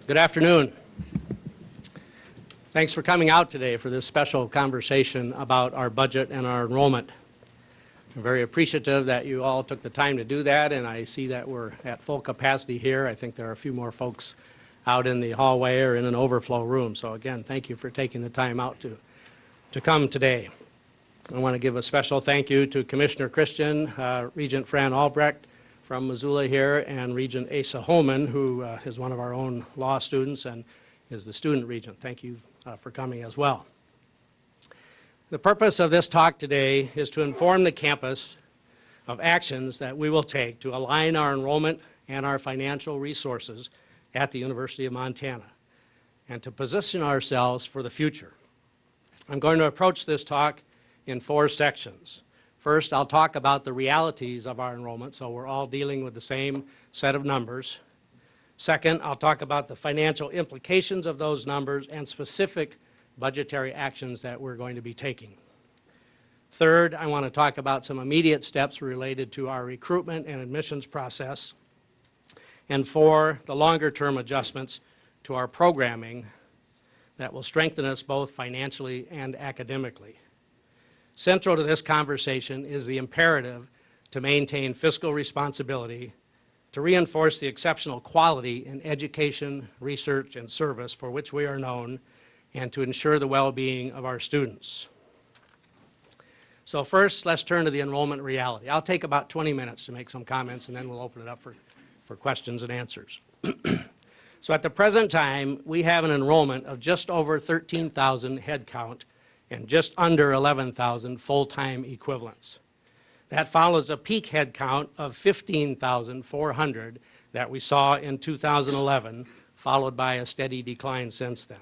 Good afternoon. Thanks for coming out today for this special conversation about our budget and our enrollment. I'm very appreciative that you all took the time to do that, and I see that we're at full capacity here. I think there are a few more folks out in the hallway or in an overflow room. So again, thank you for taking the time out to come today. I want to give a special thank you to Commissioner Christian, Regent Fran Albrecht from Missoula here, and Regent Asa Holman, who is one of our own law students and is the student regent. Thank you for coming as well. The purpose of this talk today is to inform the campus of actions that we will take to align our enrollment and our financial resources at the University of Montana and to position ourselves for the future. I'm going to approach this talk in 4 sections. First, I'll talk about the realities of our enrollment, so we're all dealing with the same set of numbers. Second, I'll talk about the financial implications of those numbers and specific budgetary actions that we're going to be taking. Third, I want to talk about some immediate steps related to our recruitment and admissions process. And 4, the longer-term adjustments to our programming that will strengthen us both financially and academically. Central to this conversation is the imperative to maintain fiscal responsibility, to reinforce the exceptional quality in education, research, and service for which we are known, and to ensure the well-being of our students. So first, let's turn to the enrollment reality. I'll take about 20 minutes to make some comments, and then we'll open it up for questions and answers. So at the present time, we have an enrollment of just over 13,000 head count and just under 11,000 full-time equivalents. That follows a peak head count of 15,400 that we saw in 2011, followed by a steady decline since then.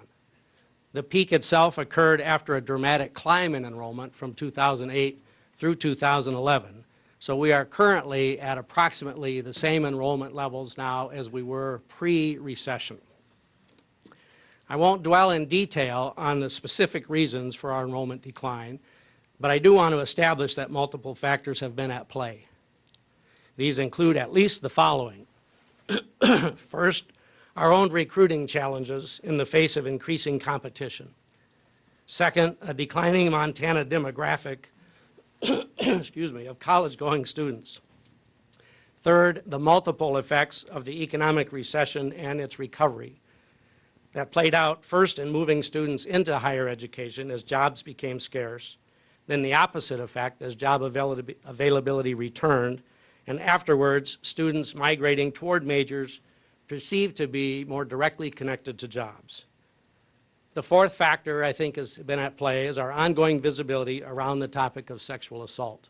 The peak itself occurred after a dramatic climb in enrollment from 2008 through 2011. So we are currently at approximately the same enrollment levels now as we were pre-recession. I won't dwell in detail on the specific reasons for our enrollment decline, but I do want to establish that multiple factors have been at play. These include at least the following. First, our own recruiting challenges in the face of increasing competition. Second, a declining Montana demographic of college-going students. Third, the multiple effects of the economic recession and its recovery that played out first in moving students into higher education as jobs became scarce, then the opposite effect as job availability returned, and afterwards students migrating toward majors perceived to be more directly connected to jobs. The fourth factor I think has been at play is our ongoing visibility around the topic of sexual assault.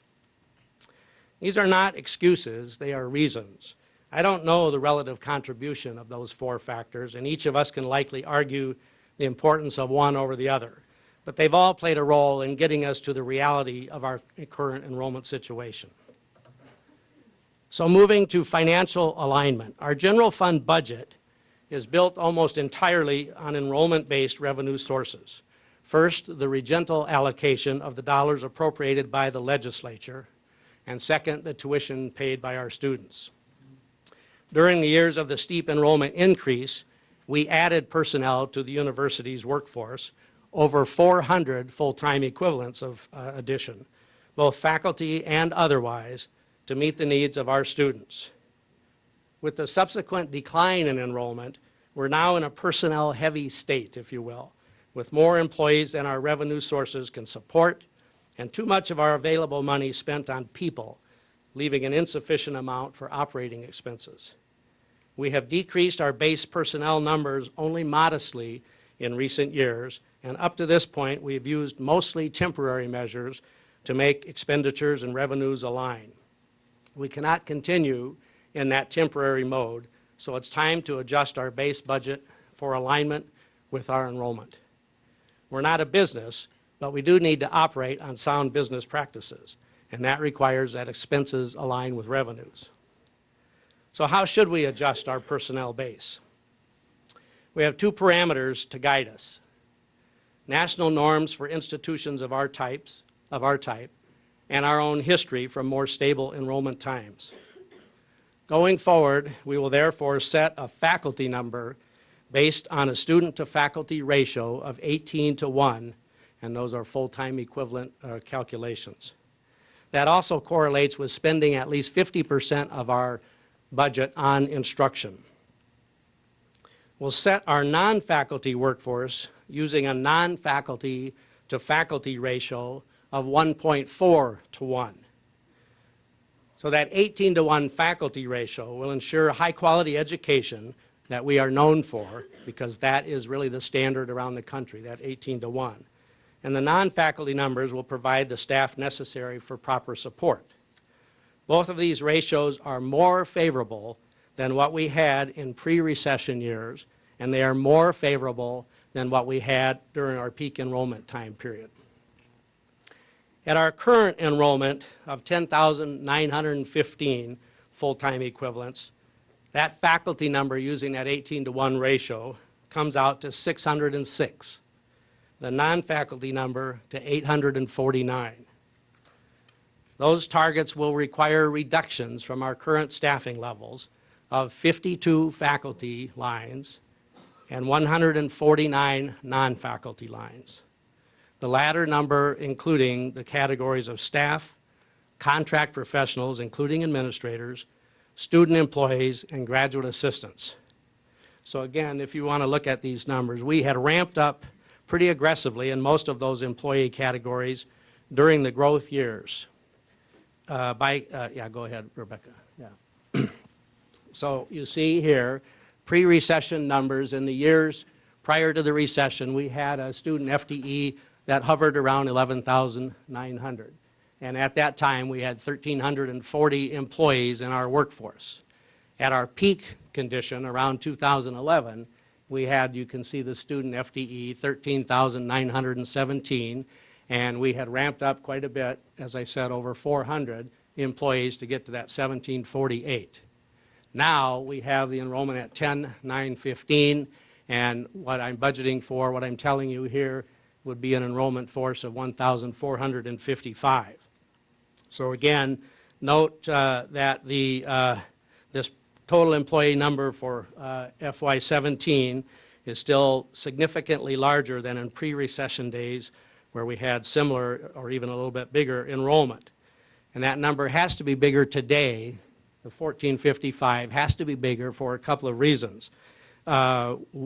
These are not excuses, they are reasons. I don't know the relative contribution of those 4 factors, and each of us can likely argue the importance of one over the other. But they've all played a role in getting us to the reality of our current enrollment situation. So moving to financial alignment, our general fund budget is built almost entirely on enrollment-based revenue sources. First, the regental allocation of the dollars appropriated by the legislature, and second, the tuition paid by our students. During the years of the steep enrollment increase, we added personnel to the university's workforce, over 400 full-time equivalents of addition, both faculty and otherwise, to meet the needs of our students. With the subsequent decline in enrollment, we're now in a personnel-heavy state, if you will, with more employees than our revenue sources can support, and too much of our available money spent on people, leaving an insufficient amount for operating expenses. We have decreased our base personnel numbers only modestly in recent years, and up to this point, we've used mostly temporary measures to make expenditures and revenues align. We cannot continue in that temporary mode, so it's time to adjust our base budget for alignment with our enrollment. We're not a business, but we do need to operate on sound business practices, and that requires that expenses align with revenues. So how should we adjust our personnel base? We have 2 parameters to guide us: national norms for institutions of our type, and our own history from more stable enrollment times. Going forward, we will therefore set a faculty number based on a student-to-faculty ratio of 18:1, and those are full-time equivalent calculations. That also correlates with spending at least 50% of our budget on instruction. We'll set our non-faculty workforce using a non-faculty to faculty ratio of 1.4:1. So that 18:1 faculty ratio will ensure high-quality education that we are known for, because that is really the standard around the country, that 18:1. And the non-faculty numbers will provide the staff necessary for proper support. Both of these ratios are more favorable than what we had in pre-recession years, and they are more favorable than what we had during our peak enrollment time period. At our current enrollment of 10,915 full-time equivalents, that faculty number using that 18:1 ratio comes out to 606, the non-faculty number to 849. Those targets will require reductions from our current staffing levels of 52 faculty lines and 149 non-faculty lines. The latter number including the categories of staff, contract professionals, including administrators, student employees, and graduate assistants. So again, if you want to look at these numbers, we had ramped up pretty aggressively in most of those employee categories during the growth years. Yeah, go ahead, Rebecca. Yeah. So you see here, pre-recession numbers. In the years prior to the recession, we had a student FTE that hovered around 11,900. And at that time, we had 1,340 employees in our workforce. At our peak condition, around 2011, we had, you can see the student FTE, 13,917, and we had ramped up quite a bit, as I said, over 400 employees to get to that 1,748. Now we have the enrollment at 10,915, and what I'm budgeting for, what I'm telling you here, would be an enrollment force of 1,455. So again, note that this total employee number for FY17 is still significantly larger than in pre-recession days where we had similar or even a little bit bigger enrollment. And that number has to be bigger today. The 1,455 has to be bigger for a couple of reasons.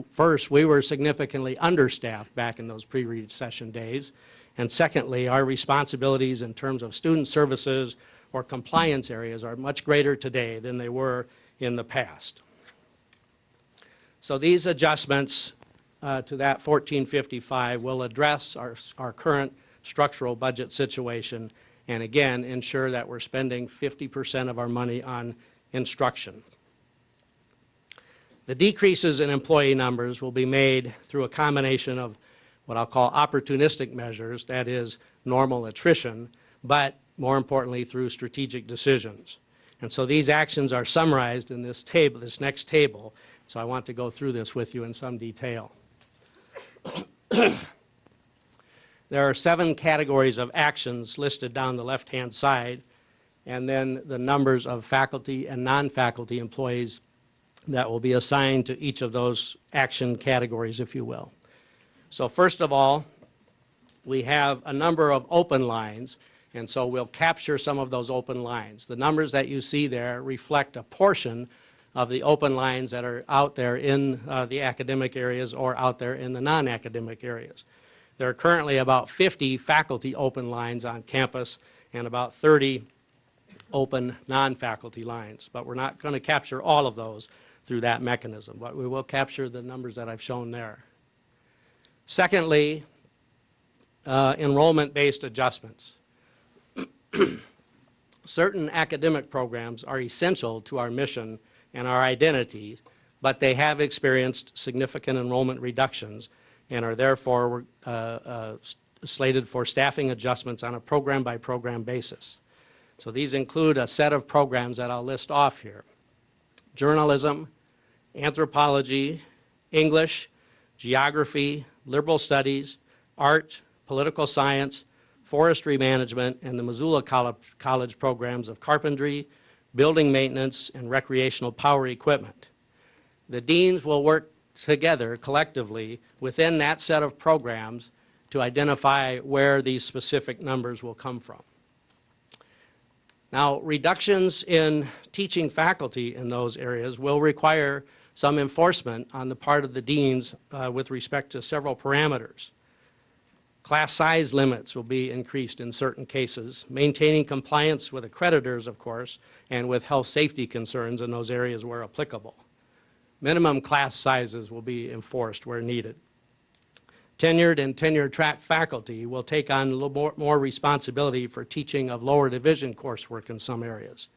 First, we were significantly understaffed back in those pre-recession days. And secondly, our responsibilities in terms of student services or compliance areas are much greater today than they were in the past. So these adjustments to that 1,455 will address our current structural budget situation and again, ensure that we're spending 50% of our money on instruction. The decreases in employee numbers will be made through a combination of what I'll call opportunistic measures, that is normal attrition, but more importantly through strategic decisions. And so these actions are summarized in this table, this next table, so I want to go through this with you in some detail. There are 7 categories of actions listed down the left-hand side, and then the numbers of faculty and non-faculty employees that will be assigned to each of those action categories, if you will. So first of all, we have a number of open lines, and so we'll capture some of those open lines. The numbers that you see there reflect a portion of the open lines that are out there in the academic areas or out there in the non-academic areas. There are currently about 50 faculty open lines on campus and about 30 open non-faculty lines, but we're not going to capture all of those through that mechanism, but we will capture the numbers that I've shown there. Secondly, enrollment-based adjustments. Certain academic programs are essential to our mission and our identity, but they have experienced significant enrollment reductions and are therefore slated for staffing adjustments on a program-by-program basis. So these include a set of programs that I'll list off here: journalism, anthropology, English, geography, liberal studies, art, political science, forestry management, and the Missoula College programs of carpentry, building maintenance, and recreational power equipment. The deans will work together collectively within that set of programs to identify where these specific numbers will come from. Now, reductions in teaching faculty in those areas will require some enforcement on the part of the deans with respect to several parameters. Class size limits will be increased in certain cases, maintaining compliance with accreditors, of course, and with health safety concerns in those areas where applicable. Minimum class sizes will be enforced where needed. Tenured and tenure-track faculty will take on a little more responsibility for teaching of lower division coursework in some areas.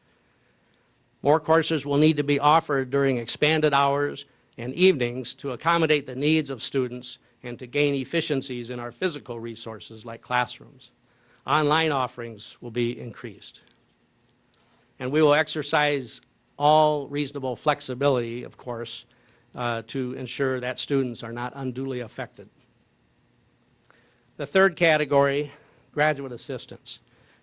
More courses will need to be offered during expanded hours and evenings to accommodate the needs of students and to gain efficiencies in our physical resources like classrooms. Online offerings will be increased. And we will exercise all reasonable flexibility, of course, to ensure that students are not unduly affected. The third category, graduate assistants.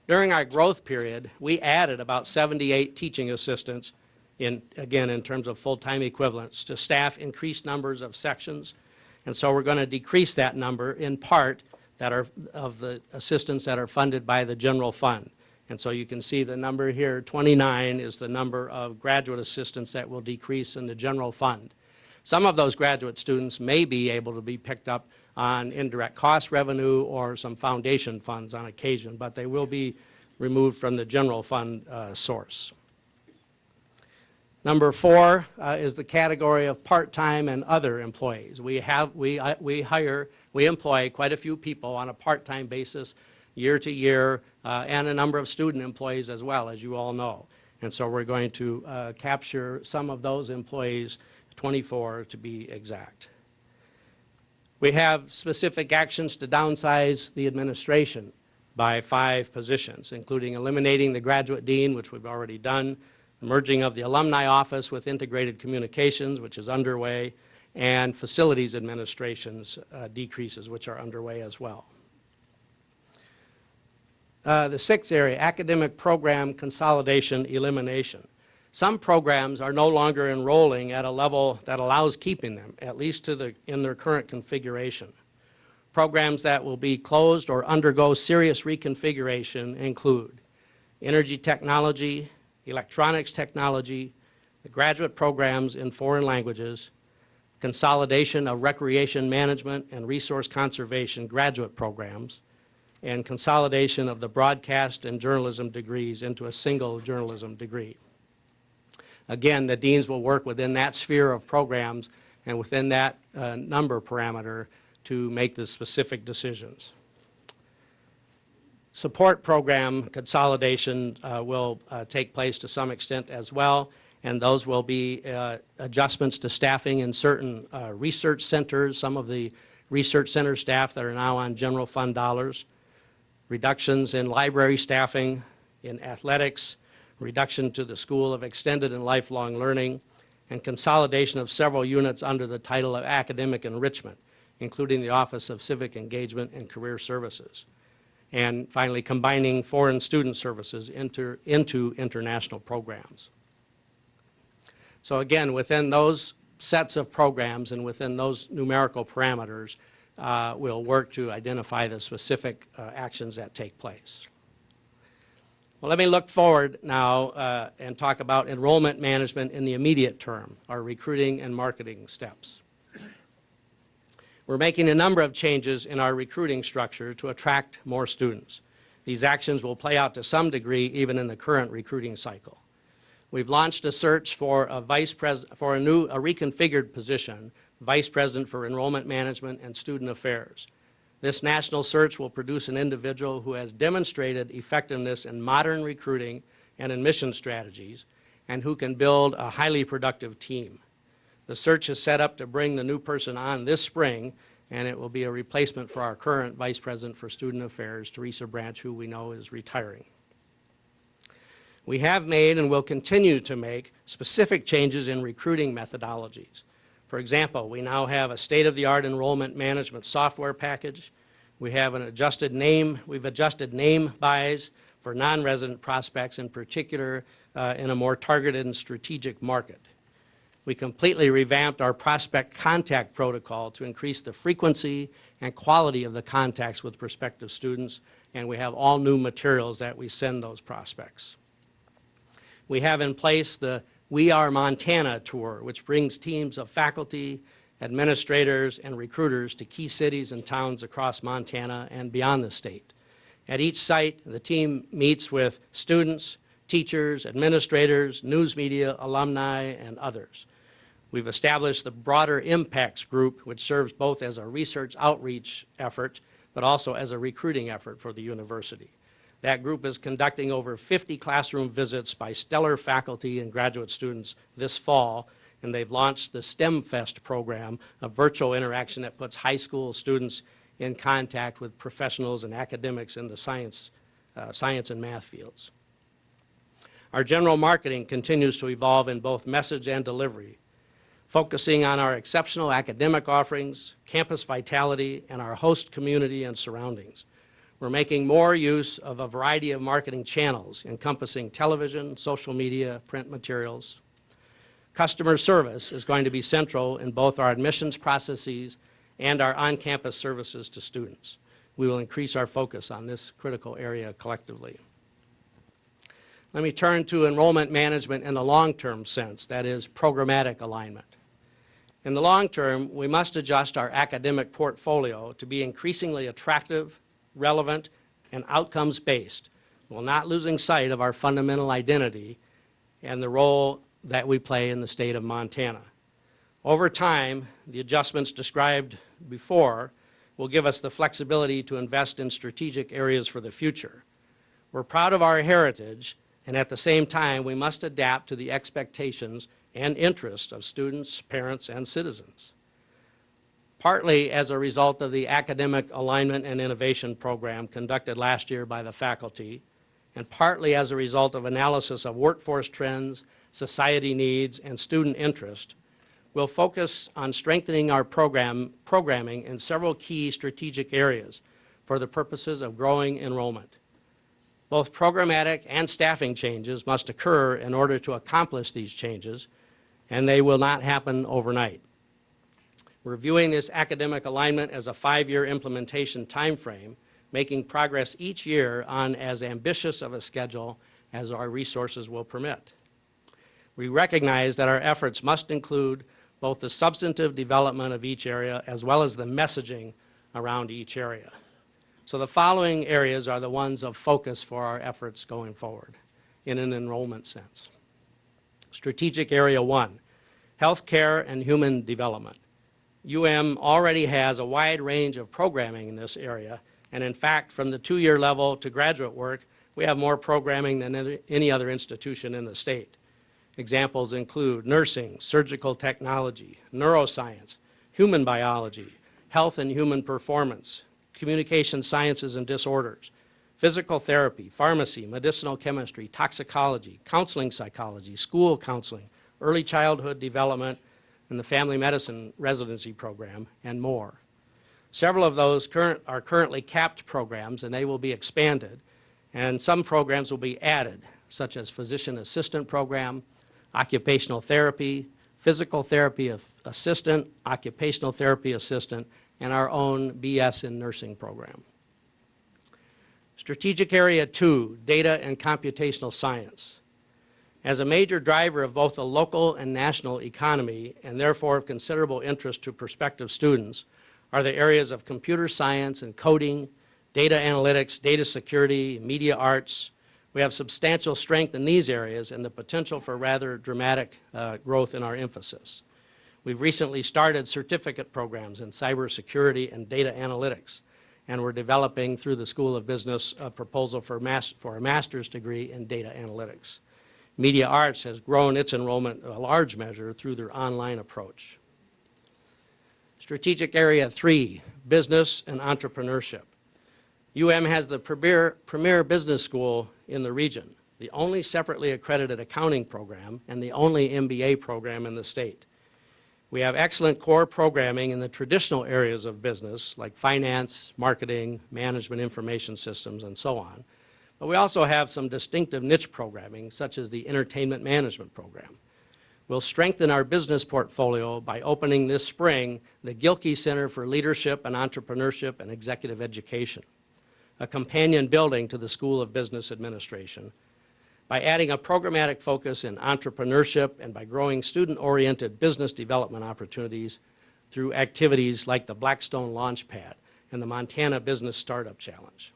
During our growth period, we added about 78 teaching assistants, again, in terms of full-time equivalents, to staff increased numbers of sections. And so we're going to decrease that number in part that are of the assistants that are funded by the general fund. And so you can see the number here, 29, is the number of graduate assistants that will decrease in the general fund. Some of those graduate students may be able to be picked up on indirect cost revenue or some foundation funds on occasion, but they will be removed from the general fund source. Number 4 is the category of part-time and other employees. We employ quite a few people on a part-time basis year to year, and a number of student employees as well, as you all know. And so we're going to capture some of those employees, 24 to be exact. We have specific actions to downsize the administration by 5 positions, including eliminating the graduate dean, which we've already done, the merging of the alumni office with integrated communications, which is underway, and facilities administration's decreases, which are underway as well. The 6th area, academic program consolidation elimination. Some programs are no longer enrolling at a level that allows keeping them, at least in their current configuration. Programs that will be closed or undergo serious reconfiguration include energy technology, electronics technology, the graduate programs in foreign languages, consolidation of recreation management and resource conservation graduate programs, and consolidation of the broadcast and journalism degrees into a single journalism degree. Again, the deans will work within that sphere of programs and within that number parameter to make the specific decisions. Support program consolidation will take place to some extent as well, and those will be adjustments to staffing in certain research centers, some of the research center staff that are now on general fund dollars, reductions in library staffing, in athletics, reduction to the School of Extended and Lifelong Learning, and consolidation of several units under the title of Academic Enrichment, including the Office of Civic Engagement and Career Services. And finally, combining foreign student services into international programs. So again, within those sets of programs and within those numerical parameters, we'll work to identify the specific actions that take place. Well, let me look forward now and talk about enrollment management in the immediate term, our recruiting and marketing steps. We're making a number of changes in our recruiting structure to attract more students. These actions will play out to some degree even in the current recruiting cycle. We've launched a search for a reconfigured position, Vice President for Enrollment Management and Student Affairs. This national search will produce an individual who has demonstrated effectiveness in modern recruiting and admission strategies and who can build a highly productive team. The search is set up to bring the new person on this spring, and it will be a replacement for our current Vice President for Student Affairs, Teresa Branch, who we know is retiring. We have made and will continue to make specific changes in recruiting methodologies. For example, we now have a state-of-the-art enrollment management software package. We have we've adjusted name buys for non-resident prospects, in particular in a more targeted and strategic market. We completely revamped our prospect contact protocol to increase the frequency and quality of the contacts with prospective students, and we have all new materials that we send those prospects. We have in place the We Are Montana tour, which brings teams of faculty, administrators, and recruiters to key cities and towns across Montana and beyond the state. At each site, the team meets with students, teachers, administrators, news media, alumni, and others. We've established the Broader Impacts Group, which serves both as a research outreach effort, but also as a recruiting effort for the university. That group is conducting over 50 classroom visits by stellar faculty and graduate students this fall, and they've launched the STEM Fest program, a virtual interaction that puts high school students in contact with professionals and academics in the science and math fields. Our general marketing continues to evolve in both message and delivery, focusing on our exceptional academic offerings, campus vitality, and our host community and surroundings. We're making more use of a variety of marketing channels encompassing television, social media, print materials. Customer service is going to be central in both our admissions processes and our on-campus services to students. We will increase our focus on this critical area collectively. Let me turn to enrollment management in the long-term sense, that is programmatic alignment. In the long term, we must adjust our academic portfolio to be increasingly attractive, relevant, and outcomes-based, while not losing sight of our fundamental identity and the role that we play in the state of Montana. Over time, the adjustments described before will give us the flexibility to invest in strategic areas for the future. We're proud of our heritage, and at the same time, we must adapt to the expectations and interests of students, parents, and citizens. Partly as a result of the Academic Alignment and Innovation Program conducted last year by the faculty, and partly as a result of analysis of workforce trends, society needs, and student interest, we'll focus on strengthening our programming in several key strategic areas for the purposes of growing enrollment. Both programmatic and staffing changes must occur in order to accomplish these changes, and they will not happen overnight. We're viewing this academic alignment as a 5-year implementation timeframe, making progress each year on as ambitious of a schedule as our resources will permit. We recognize that our efforts must include both the substantive development of each area as well as the messaging around each area. So the following areas are the ones of focus for our efforts going forward in an enrollment sense. Strategic Area 1, Healthcare and Human Development. UM already has a wide range of programming in this area, And in fact, from the 2-year level to graduate work, we have more programming than any other institution in the state. Examples include nursing, surgical technology, neuroscience, human biology, health and human performance, communication sciences and disorders, physical therapy, pharmacy, medicinal chemistry, toxicology, counseling psychology, school counseling, early childhood development, and the family medicine residency program, and more. Several of those are currently capped programs, and they will be expanded, and some programs will be added, such as physician assistant program, occupational therapy, physical therapy assistant, occupational therapy assistant, and our own BS in nursing program. Strategic Area 2, Data and Computational Science. As a major driver of both the local and national economy, and therefore of considerable interest to prospective students, are the areas of computer science and coding, data analytics, data security, media arts. We have substantial strength in these areas and the potential for rather dramatic growth in our emphasis. We've recently started certificate programs in cybersecurity and data analytics, and we're developing through the School of Business a proposal for a master's degree in data analytics. Media arts has grown its enrollment a large measure through their online approach. Strategic Area 3, Business and Entrepreneurship. has the premier business school in the region, the only separately accredited accounting program, and the only MBA program in the state. We have excellent core programming in the traditional areas of business, like finance, marketing, management information systems, and so on. But we also have some distinctive niche programming, such as the entertainment management program. We'll strengthen our business portfolio by opening this spring the Gilkey Center for Leadership and Entrepreneurship and Executive Education, a companion building to the School of Business Administration, by adding a programmatic focus in entrepreneurship and by growing student-oriented business development opportunities through activities like the Blackstone Launchpad and the Montana Business Startup Challenge.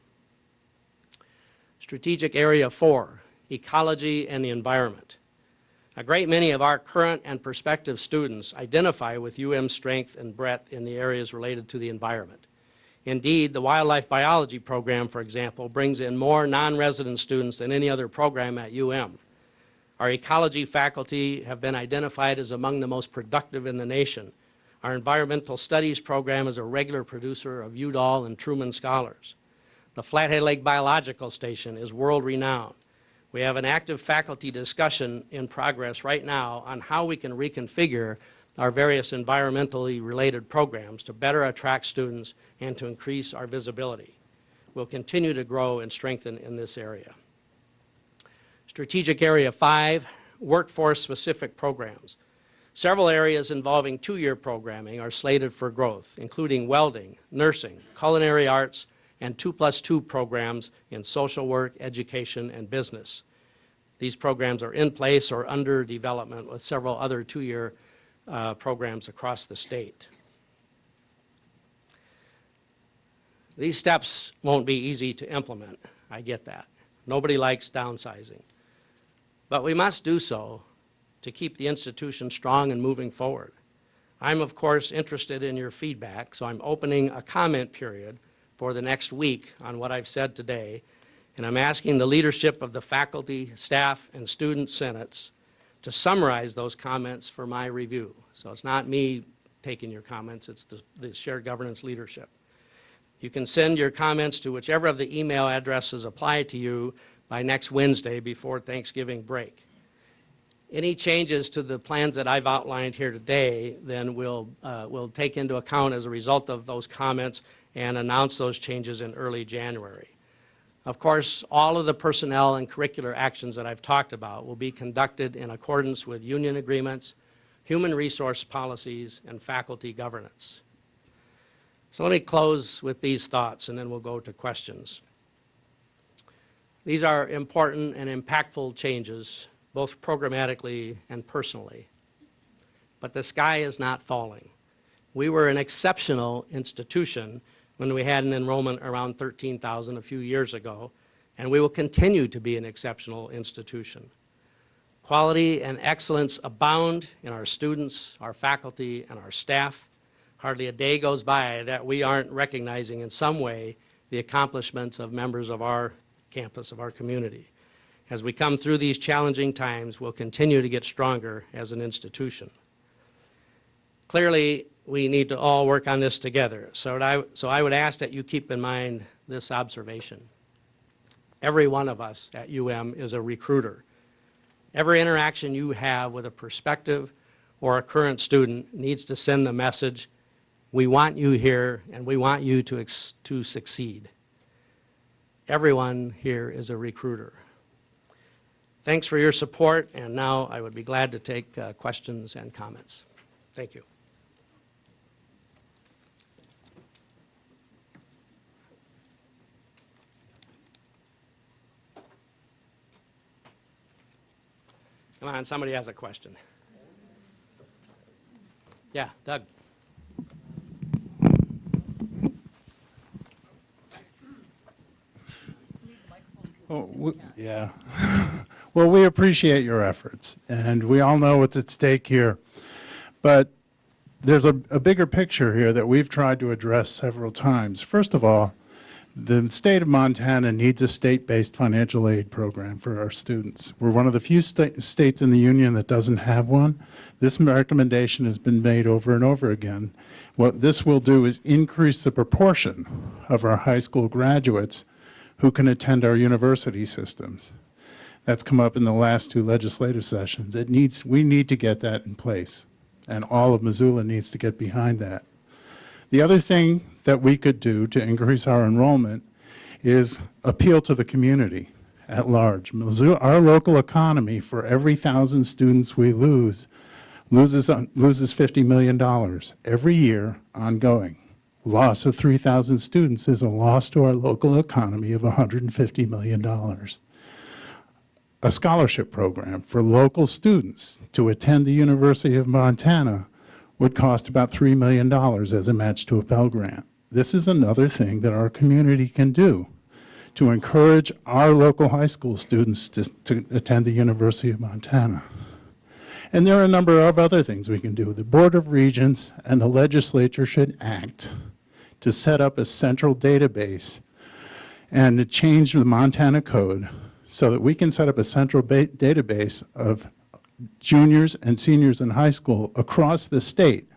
Strategic Area 4, Ecology and the Environment. A great many of our current and prospective students identify with UM's strength and breadth in the areas related to the environment. Indeed, the wildlife biology program, for example, brings in more non-resident students than any other program at Our ecology faculty have been identified as among the most productive in the nation. Our environmental studies program is a regular producer of Udall and Truman scholars. The Flathead Lake Biological Station is world-renowned. We have an active faculty discussion in progress right now on how we can reconfigure our various environmentally related programs to better attract students and to increase our visibility. We'll continue to grow and strengthen in this area. Strategic Area 5, workforce-specific programs. Several areas involving 2-year programming are slated for growth, including welding, nursing, culinary arts, and 2+2 programs in social work, education, and business. These programs are in place or under development with several other 2-year programs across the state. These steps won't be easy to implement. I get that. Nobody likes downsizing. But we must do so to keep the institution strong and moving forward. I'm, of course, interested in your feedback, so I'm opening a comment period for the next week on what I've said today, and I'm asking the leadership of the faculty, staff, and student senates to summarize those comments for my review. So it's not me taking your comments, it's the shared governance leadership. You can send your comments to whichever of the email addresses apply to you by next Wednesday before Thanksgiving break. Any changes to the plans that I've outlined here today, then we'll take into account as a result of those comments and announce those changes in early January. Of course, all of the personnel and curricular actions that I've talked about will be conducted in accordance with union agreements, human resource policies, and faculty governance. So let me close with these thoughts, and then we'll go to questions. These are important and impactful changes, both programmatically and personally. But the sky is not falling. We were an exceptional institution when we had an enrollment around 13,000 a few years ago, and we will continue to be an exceptional institution. Quality and excellence abound in our students, our faculty, and our staff. Hardly a day goes by that we aren't recognizing in some way the accomplishments of members of our campus, of our community. As we come through these challenging times, we'll continue to get stronger as an institution. Clearly, we need to all work on this together. So I would ask that you keep in mind this observation. Every one of us at UM is a recruiter. Every interaction you have with a prospective or a current student needs to send the message, we want you here and we want you to succeed. Everyone here is a recruiter. Thanks for your support, and now I would be glad to take questions and comments. Thank you. Come on, somebody has a question. Yeah, Doug. Oh, yeah. Well, we appreciate your efforts, and we all know what's at stake here. But there's a bigger picture here that we've tried to address several times. First of all, the state of Montana needs a state-based financial aid program for our students. We're one of the few states in the union that doesn't have one. This recommendation has been made over and over again. What this will do is increase the proportion of our high school graduates who can attend our university systems. That's come up in the last 2 legislative sessions. We need to get that in place, and all of Missoula needs to get behind that. The other thing that we could do to increase our enrollment is appeal to the community at large. Missoula, our local economy, for every 1,000 students we loses $50 million every year ongoing. Loss of 3,000 students is a loss to our local economy of $150 million. A scholarship program for local students to attend the University of Montana would cost about $3 million as a match to a Pell Grant. This is another thing that our community can do to encourage our local high school students to attend the University of Montana. And there are a number of other things we can do. The Board of Regents and the legislature should act to set up a central database and to change the Montana code so that we can set up a central database of juniors and seniors in high school across the state.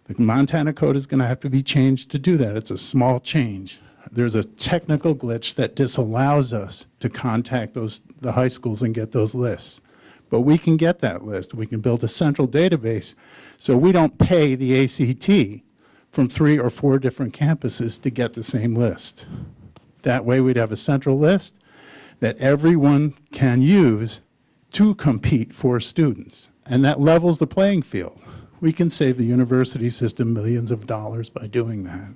The Montana code is going to have to be changed to do that. It's a small change. There's a technical glitch that disallows us to contact the high schools and get those lists. But we can get that list. We can build a central database so we don't pay the ACT from 3 or 4 different campuses to get the same list. That way we'd have a central list that everyone can use to compete for students. And that levels the playing field. We can save the university system millions of dollars by doing that.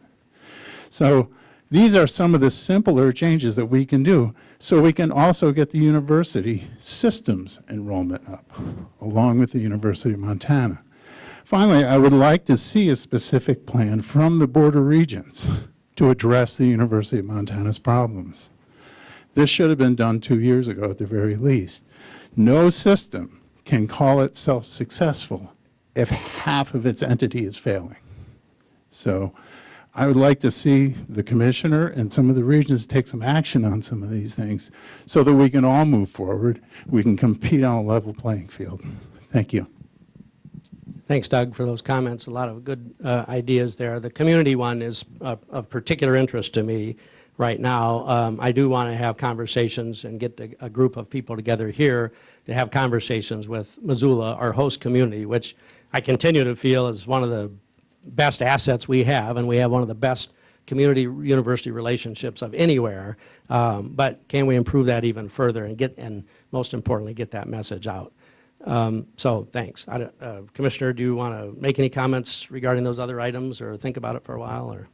So these are some of the simpler changes that we can do so we can also get the university systems enrollment up, along with the University of Montana. Finally, I would like to see a specific plan from the Board of Regents to address the University of Montana's problems. This should have been done 2 years ago at the very least. No system can call itself successful if half of its entity is failing. So I would like to see the commissioner and some of the regents take some action on some of these things so that we can all move forward. We can compete on a level playing field. Thank you. Thanks, Doug, for those comments. A lot of good ideas there. The community one is of particular interest to me right now. I do want to have conversations and get a group of people together here to have conversations with Missoula, our host community, which I continue to feel is one of the best assets we have, and we have one of the best community-university relationships of anywhere. But can we improve that even further and most importantly, get that message out? So thanks. Commissioner, do you want to make any comments regarding those other items or think about it for a while? Or?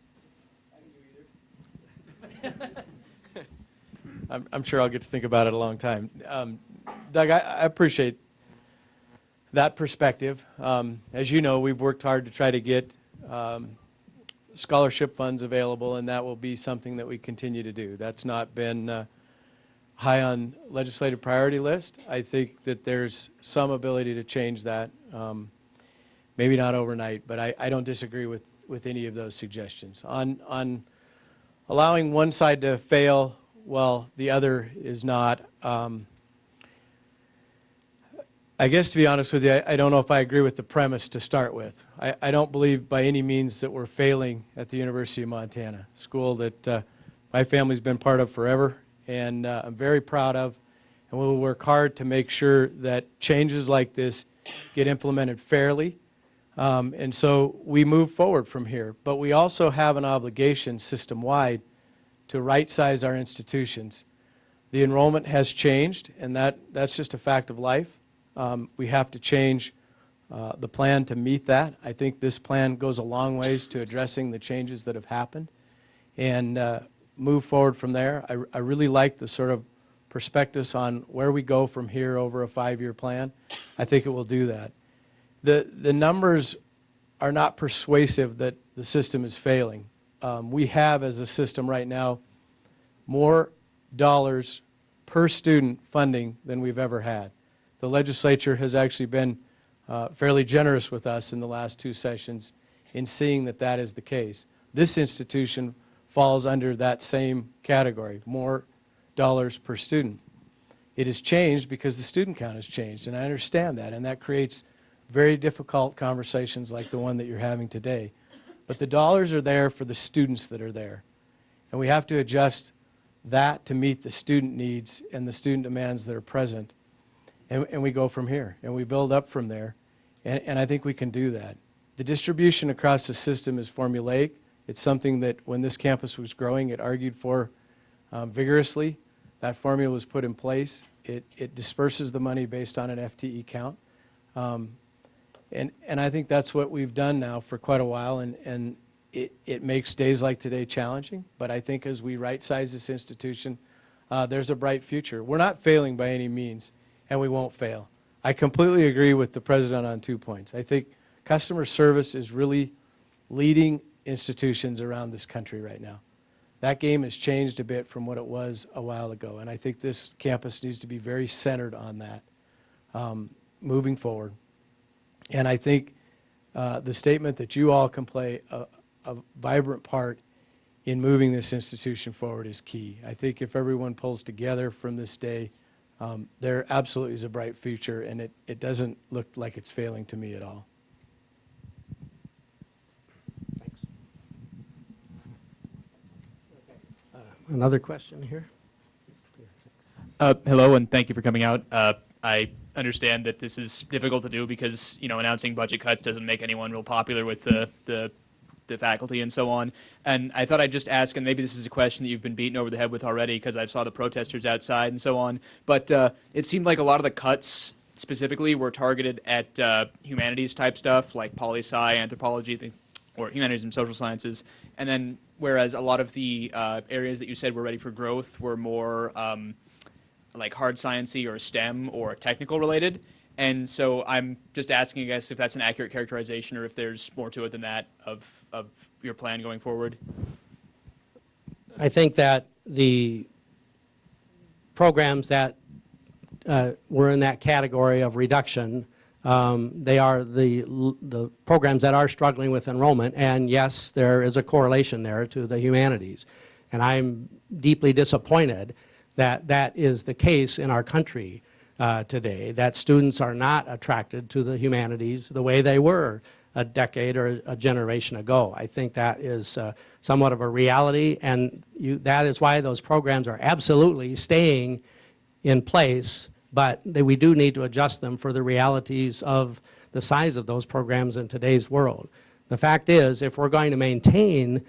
I'm sure I'll get to think about it a long time. Doug, I appreciate that perspective. As you know, we've worked hard to try to get scholarship funds available, and that will be something that we continue to do. That's not been high on legislative priority list. I think that there's some ability to change that, maybe not overnight, but I don't disagree with any of those suggestions. On allowing one side to fail while the other is not. I guess, to be honest with you, I don't know if I agree with the premise to start with. I don't believe by any means that we're failing at the University of Montana, a school that my family's been part of forever, and I'm very proud of, and we will work hard to make sure that changes like this get implemented fairly. And so we move forward from here. But we also have an obligation system-wide to right-size our institutions. The enrollment has changed, and that's just a fact of life. We have to change the plan to meet that. I think this plan goes a long ways to addressing the changes that have happened and move forward from there. I really like the sort of prospectus on where we go from here over a 5-year plan. I think it will do that. The numbers are not persuasive that the system is failing. We have, as a system right now, more dollars per student funding than we've ever had. The legislature has actually been fairly generous with us in the last 2 sessions in seeing that that is the case. This institution falls under that same category, more dollars per student. It has changed because the student count has changed, and I understand that, and that creates very difficult conversations like the one that you're having today. But the dollars are there for the students that are there, and we have to adjust that to meet the student needs and the student demands that are present. And we go from here, and we build up from there, and I think we can do that. The distribution across the system is formulaic. It's something that when this campus was growing, it argued for vigorously. That formula was put in place. It disperses the money based on an FTE count. And I think that's what we've done now for quite a while, and it makes days like today challenging, but I think as we right-size this institution, there's a bright future. We're not failing by any means, and we won't fail. I completely agree with the president on 2 points. I think customer service is really leading institutions around this country right now. That game has changed a bit from what it was a while ago, and I think this campus needs to be very centered on that moving forward. And I think the statement that you all can play a vibrant part in moving this institution forward is key. I think if everyone pulls together from this day, there absolutely is a bright future, and it doesn't look like it's failing to me at all. Thanks. Another question here? Hello, and thank you for coming out. I understand that this is difficult to do because, announcing budget cuts doesn't make anyone real popular with the faculty and so on. And I thought I'd just ask, and maybe this is a question that you've been beaten over the head with already because I saw the protesters outside and so on, but it seemed like a lot of the cuts specifically were targeted at humanities type stuff like poli-sci, anthropology, or humanities and social sciences. And then whereas a lot of the areas that you said were ready for growth were more like hard sciencey or STEM or technical related. And so I'm just asking, I guess, if that's an accurate characterization or if there's more to it than that of your plan going forward. I think that the programs that were in that category of reduction, they are the programs that are struggling with enrollment, and yes, there is a correlation there to the humanities. And I'm deeply disappointed that that is the case in our country today, that students are not attracted to the humanities the way they were a decade or a generation ago. I think that is somewhat of a reality, and that is why those programs are absolutely staying in place, but we do need to adjust them for the realities of the size of those programs in today's world. The fact is, if we're going to maintain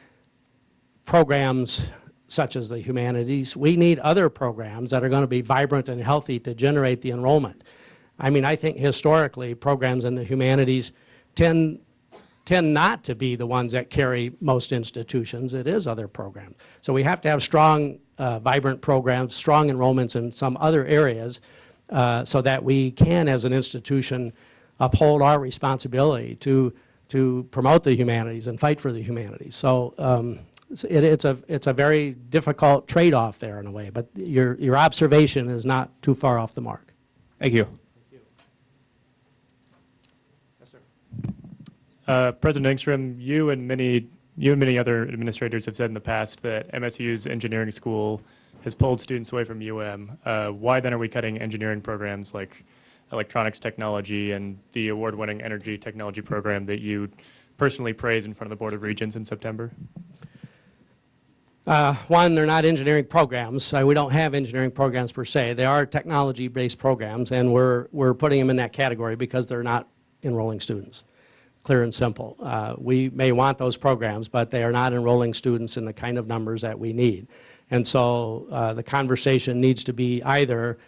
programs such as the humanities, we need other programs that are going to be vibrant and healthy to generate the enrollment. I mean, I think historically programs in the humanities tend not to be the ones that carry most institutions. It is other programs. So we have to have strong, vibrant programs, strong enrollments in some other areas so that we can, as an institution, uphold our responsibility to promote the humanities and fight for the humanities. So it's a very difficult trade-off there in a way, but your observation is not too far off the mark. Thank you. Yes, sir. President Engstrom, you and many you and many other administrators have said in the past that MSU's engineering school has pulled students away from Why then are we cutting engineering programs like electronics technology and the award-winning energy technology program that you personally praised in front of the Board of Regents in September? One, they're not engineering programs. We don't have engineering programs per se. They are technology-based programs, and we're putting them in that category because they're not enrolling students. Clear and simple. We may want those programs, but they are not enrolling students in the kind of numbers that we need. And so the conversation needs to be either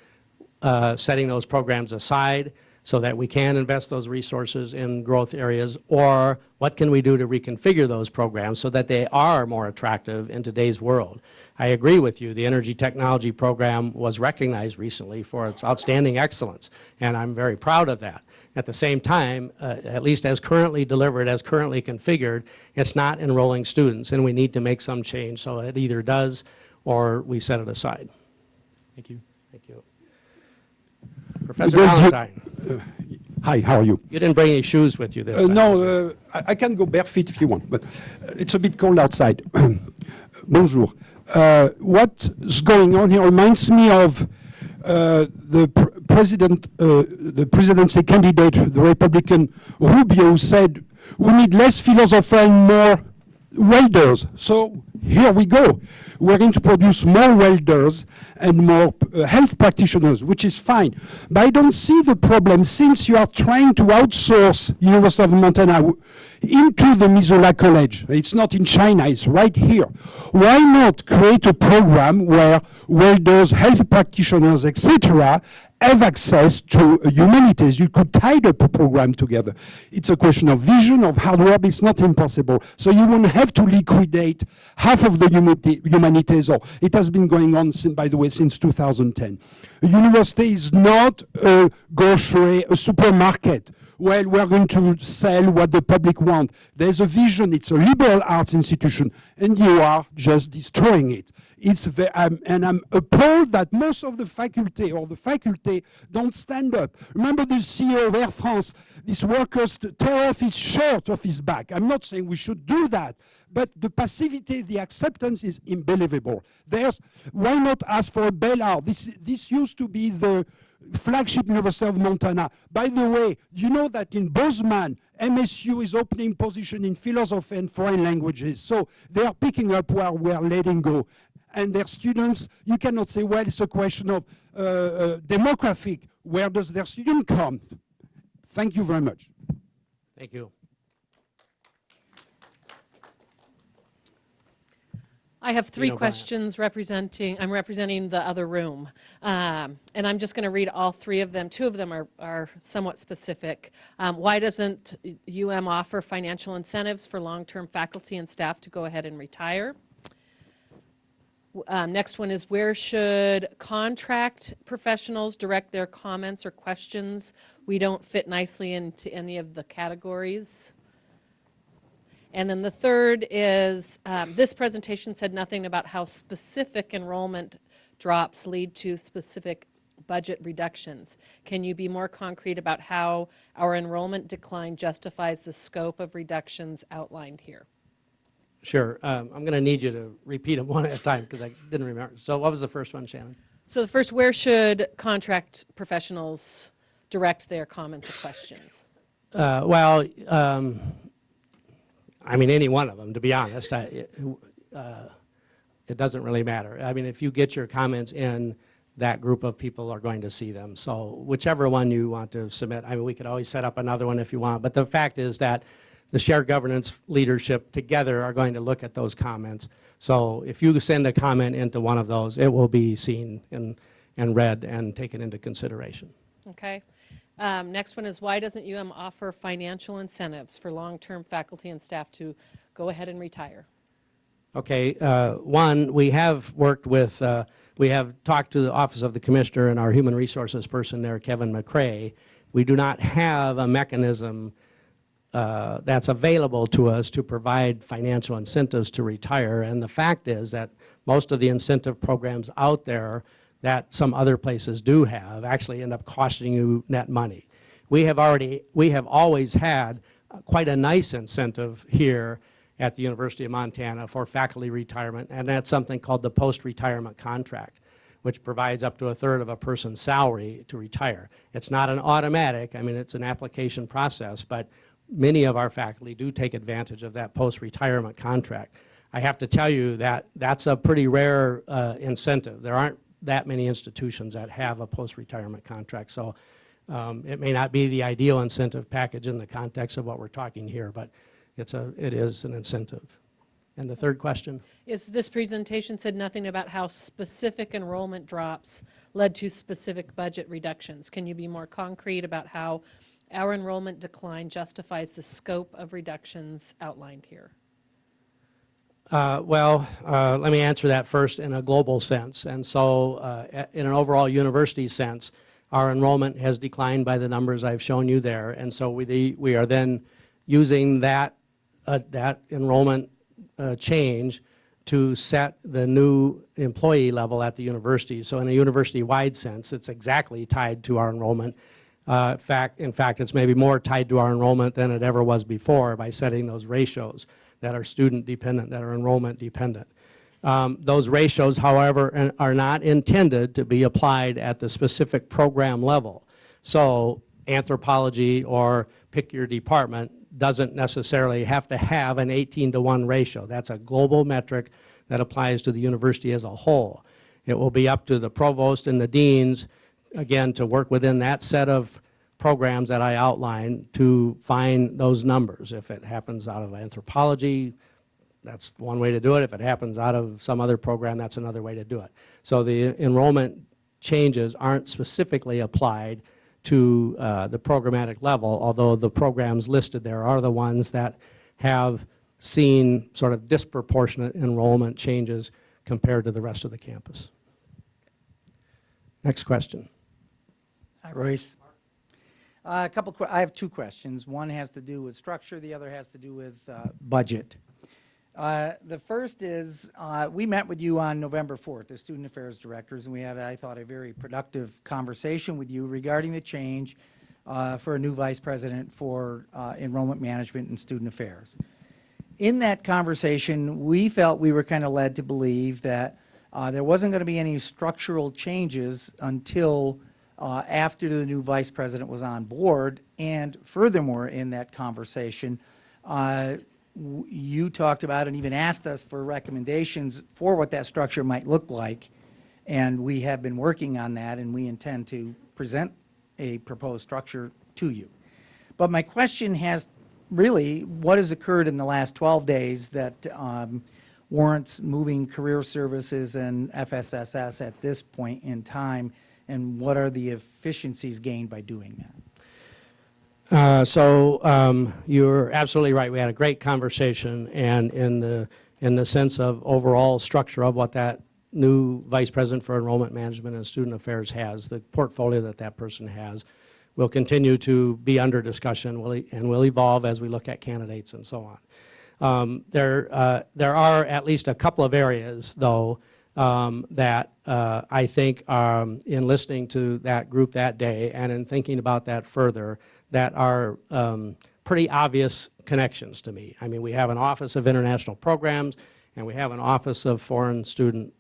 setting those programs aside so that we can invest those resources in growth areas, or what can we do to reconfigure those programs so that they are more attractive in today's world. I agree with you. The energy technology program was recognized recently for its outstanding excellence, and I'm very proud of that. At the same time, at least as currently delivered, as currently configured, it's not enrolling students, and we need to make some change so it either does or we set it aside. Thank you. Thank you. Professor Valentine. Hi, how are you? You didn't bring any shoes with you this time. No, I can go barefoot if you want, but it's a bit cold outside. Bonjour. What's going on here reminds me of the presidency candidate, the Republican Rubio, who said, we need less philosophers and more welders. So here we go. We're going to produce more welders and more health practitioners, which is fine. But I don't see the problem since you are trying to outsource University of Montana into the Missoula College. It's not in China, it's right here. Why not create a program where welders, health practitioners, etc., have access to humanities? You could tie up a program together. It's a question of vision, of hard work. It's not impossible. So you won't have to liquidate half of the humanities. Or it has been going on, by the way, since 2010. A university is not a grocery, a supermarket. Well, we're going to sell what the public want. There's a vision. It's a liberal arts institution, and you are just destroying it. And I'm appalled that most of the faculty don't stand up. Remember the CEO of Air France, this worker tear off his shirt off his back. I'm not saying we should do that, but the passivity, the acceptance is unbelievable. Why not ask for a bailout? This used to be the flagship University of Montana. By the way, you know that in Bozeman, MSU is opening position in philosophy and foreign languages. So they are picking up where we are letting go. And their students, you cannot say, well, it's a question of demographic. Where does their student come? Thank you very much. Thank you. I have three Gina Bryant. questions I'm representing the other room. And I'm just going to read all three of them. Two of them are somewhat specific. Why doesn't UM offer financial incentives for long-term faculty and staff to go ahead and retire? Next one is, where should contract professionals direct their comments or questions? We don't fit nicely into any of the categories. And then the third is, this presentation said nothing about how specific enrollment drops lead to specific budget reductions. Can you be more concrete about how our enrollment decline justifies the scope of reductions outlined here? Sure. I'm going to need you to repeat them one at a time because I didn't remember. So what was the first one, Shannon? So the first, where should contract professionals direct their comments or questions? I mean, any one of them, to be honest. It doesn't really matter. I mean, if you get your comments in, that group of people are going to see them. So whichever one you want to submit, I mean, we could always set up another one if you want. But the fact is that the shared governance leadership together are going to look at those comments. So if you send a comment into one of those, it will be seen and read and taken into consideration. Okay. Next one is, why doesn't UM offer financial incentives for long-term faculty and staff to go ahead and retire? Okay. One, we have worked with, we have talked to the Office of the Commissioner and our human resources person there, Kevin McCrae. We do not have a mechanism that's available to us to provide financial incentives to retire. And the fact is that most of the incentive programs out there that some other places do have actually end up costing you net money. We have always had quite a nice incentive here, at the University of Montana for faculty retirement, and that's something called the post-retirement contract, which provides up to a third of a person's salary to retire. It's not an automatic, I mean, it's an application process, but many of our faculty do take advantage of that post-retirement contract. I have to tell you that that's a pretty rare incentive. There aren't that many institutions that have a post-retirement contract, so it may not be the ideal incentive package in the context of what we're talking here, but it is an incentive. And the third question? This presentation said nothing about how specific enrollment drops led to specific budget reductions. Can you be more concrete about how our enrollment decline justifies the scope of reductions outlined here? Let me answer that first in a global sense. And so in an overall university sense, our enrollment has declined by the numbers I've shown you there. And so we are then using that enrollment change to set the new employee level at the university. So in a university-wide sense, it's exactly tied to our enrollment. In fact, it's maybe more tied to our enrollment than it ever was before by setting those ratios that are student-dependent, that are enrollment-dependent. Those ratios, however, are not intended to be applied at the specific program level. So anthropology, or pick your department, doesn't necessarily have to have an 18-to-1 ratio. That's a global metric that applies to the university as a whole. It will be up to the provost and the deans, again, to work within that set of programs that I outlined to find those numbers. If it happens out of anthropology, that's one way to do it. If it happens out of some other program, that's another way to do it. So the enrollment changes aren't specifically applied to the programmatic level, although the programs listed there are the ones that have seen sort of disproportionate enrollment changes compared to the rest of the campus. Next question. Hi, Royce. I have two questions. One has to do with structure, the other has to do with budget. The first is, we met with you on November 4th, the Student Affairs Directors, and we had, I thought, a very productive conversation with you regarding the change for a new Vice President for Enrollment Management and Student Affairs. In that conversation, we felt we were kind of led to believe that there wasn't going to be any structural changes until after the new Vice President was on board, and furthermore, in that conversation, you talked about and even asked us for recommendations for what that structure might look like, and we have been working on that, and we intend to present a proposed structure to you. But my question has really, what has occurred in the last 12 days that warrants moving career services and FSSS at this point in time, and what are the efficiencies gained by doing that? You're absolutely right. We had a great conversation, and in the sense of overall structure of what that new Vice President for Enrollment Management and Student Affairs has, the portfolio that that person has, will continue to be under discussion and will evolve as we look at candidates and so on. There are at least a couple of areas, though, that I think in listening to that group that day and in thinking about that further, that are pretty obvious connections to me. I mean, we have an Office of International Programs and we have an Office of Foreign Student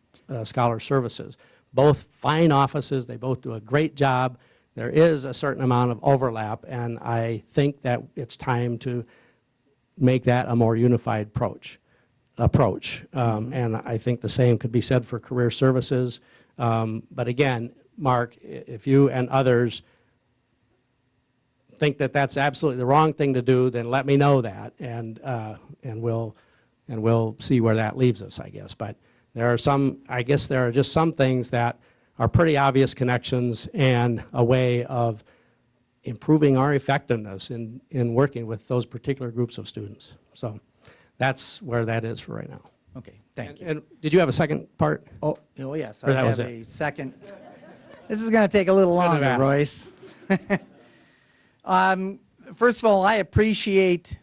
Scholar Services. Both fine offices, they both do a great job. There is a certain amount of overlap, and I think that it's time to make that a more unified approach. And I think the same could be said for career services. But again, Mark, if you and others think that that's absolutely the wrong thing to do, then let me know that, and we'll see where that leaves us, I guess. But there are just some things that are pretty obvious connections and a way of improving our effectiveness in working with those particular groups of students. So that's where that is for right now. Okay, thank you. And did you have a second part? Oh yes, Or I that was have it? a second. This is going to take a little Shouldn't have longer, asked. Royce. First of all, I appreciate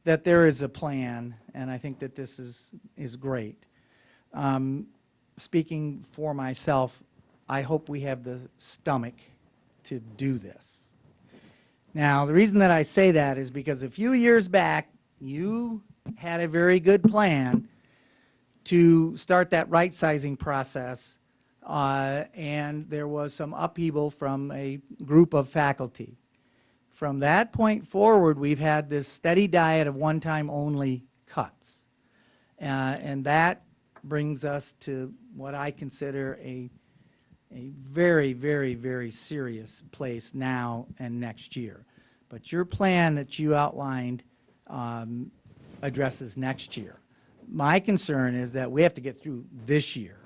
that there is a plan, and I think that this is great. Speaking for myself, I hope we have the stomach to do this. Now, the reason that I say that is because a few years back, you had a very good plan to start that right-sizing process, and there was some upheaval from a group of faculty. From that point forward, we've had this steady diet of one-time only cuts. And that brings us to what I consider a very, very, very serious place now and next year. But your plan that you outlined addresses next year. My concern is that we have to get through this year.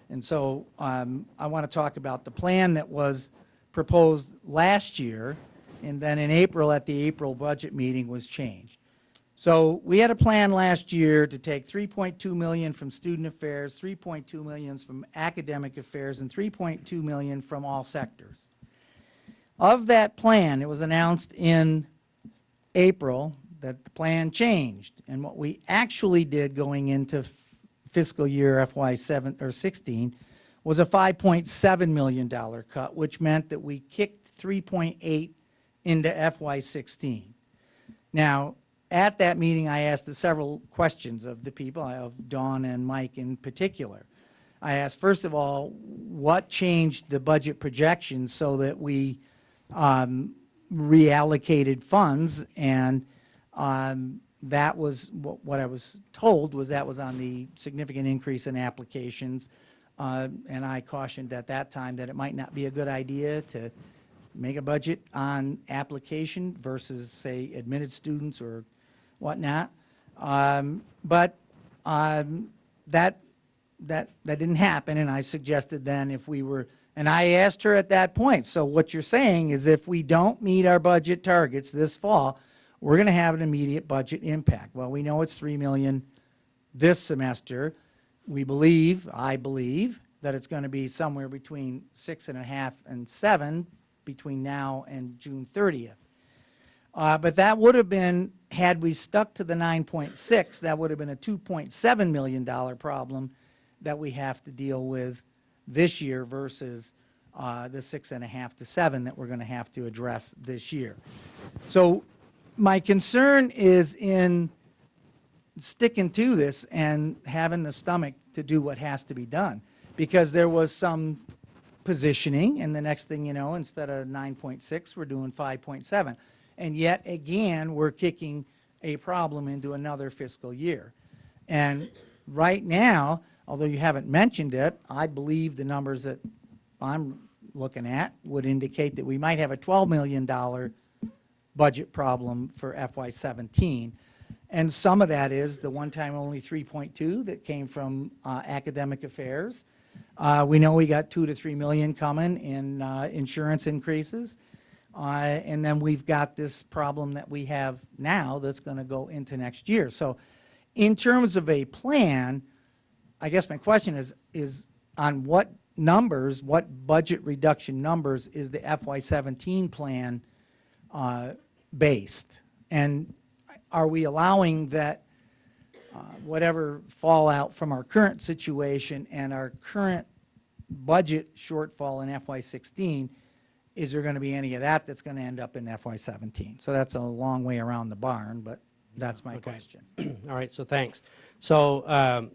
And so I want to talk about the plan that was proposed last year, and then in April at the April budget meeting was changed. So we had a plan last year to take $3.2 million from student affairs, $3.2 million from academic affairs, and $3.2 million from all sectors. Of that plan, it was announced in April that the plan changed. And what we actually did going into fiscal year FY16 was a $5.7 million cut, which meant that we kicked 3.8 into FY16. Now, at that meeting, I asked several questions of the people, of Dawn and Mike in particular. I asked, first of all, what changed the budget projections so that we reallocated funds, and that was what I was told was that was on the significant increase in applications, and I cautioned at that time that it might not be a good idea to make a budget on application versus, say, admitted students or whatnot. But that didn't happen, and I suggested then if we were, and I asked her at that point, so what you're saying is if we don't meet our budget targets this fall, we're going to have an immediate budget impact. Well, we know it's $3 million this semester. We believe, I believe, that it's going to be somewhere between 6.5 and 7 between now and June 30th. But that would have been, had we stuck to the 9.6, that would have been a $2.7 million problem that we have to deal with this year versus the 6.5 to 7 that we're going to have to address this year. So my concern is in sticking to this and having the stomach to do what has to be done, because there was some positioning, and the next thing you know, instead of 9.6, we're doing 5.7. And yet again, we're kicking a problem into another fiscal year. And right now, although you haven't mentioned it, I believe the numbers that I'm looking at would indicate that we might have a $12 million budget problem for FY17. And some of that is the one-time only 3.2 that came from academic affairs. We know we got 2 to 3 million coming in insurance increases. And then we've got this problem that we have now that's going to go into next year. So in terms of a plan, I guess my question is on what numbers, what budget reduction numbers is the FY17 plan based? And are we allowing that whatever fallout from our current situation and our current budget shortfall in FY16, is there going to be any of that that's going to end up in FY17? So that's a long way around the barn, but that's my question. All right, so thanks. So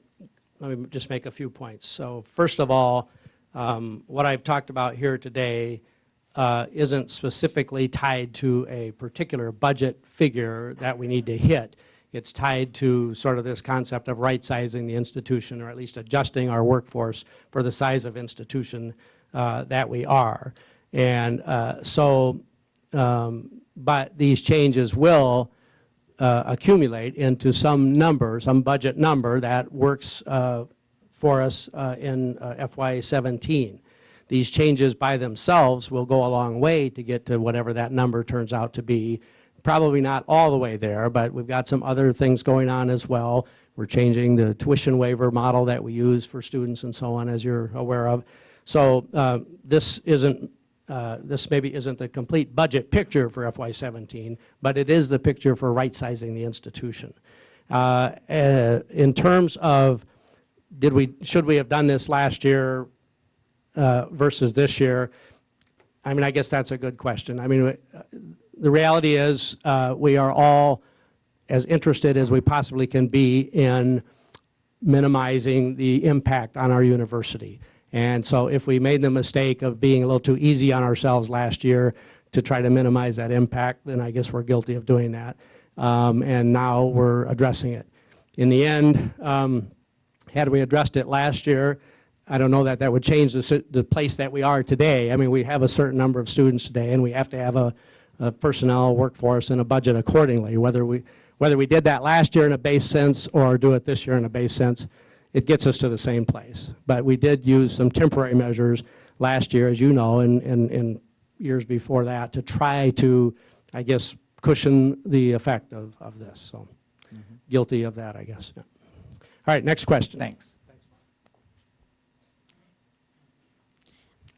let me just make a few points. So first of all, what I've talked about here today isn't specifically tied to a particular budget figure that we need to hit. It's tied to sort of this concept of right-sizing the institution, or at least adjusting our workforce for the size of institution that we are. And but these changes will accumulate into some number, some budget number that works for us in FY17. These changes by themselves will go a long way to get to whatever that number turns out to be. Probably not all the way there, but we've got some other things going on as well. We're changing the tuition waiver model that we use for students and so on, as you're aware of. So this maybe isn't the complete budget picture for FY17, but it is the picture for right-sizing the institution. In terms of should we have done this last year versus this year, I mean, I guess that's a good question. I mean, the reality is we are all as interested as we possibly can be in minimizing the impact on our university. And so if we made the mistake of being a little too easy on ourselves last year to try to minimize that impact, then I guess we're guilty of doing that. And now we're addressing it. In the end, had we addressed it last year, I don't know that that would change the place that we are today. I mean, we have a certain number of students today, and we have to have a personnel workforce and a budget accordingly. Whether we did that last year in a base sense or do it this year in a base sense, it gets us to the same place. But we did use some temporary measures last year, as you know, and years before that, to try to, I guess, cushion the effect of this. So guilty of that, I guess. Yeah. All right, next question. Thanks.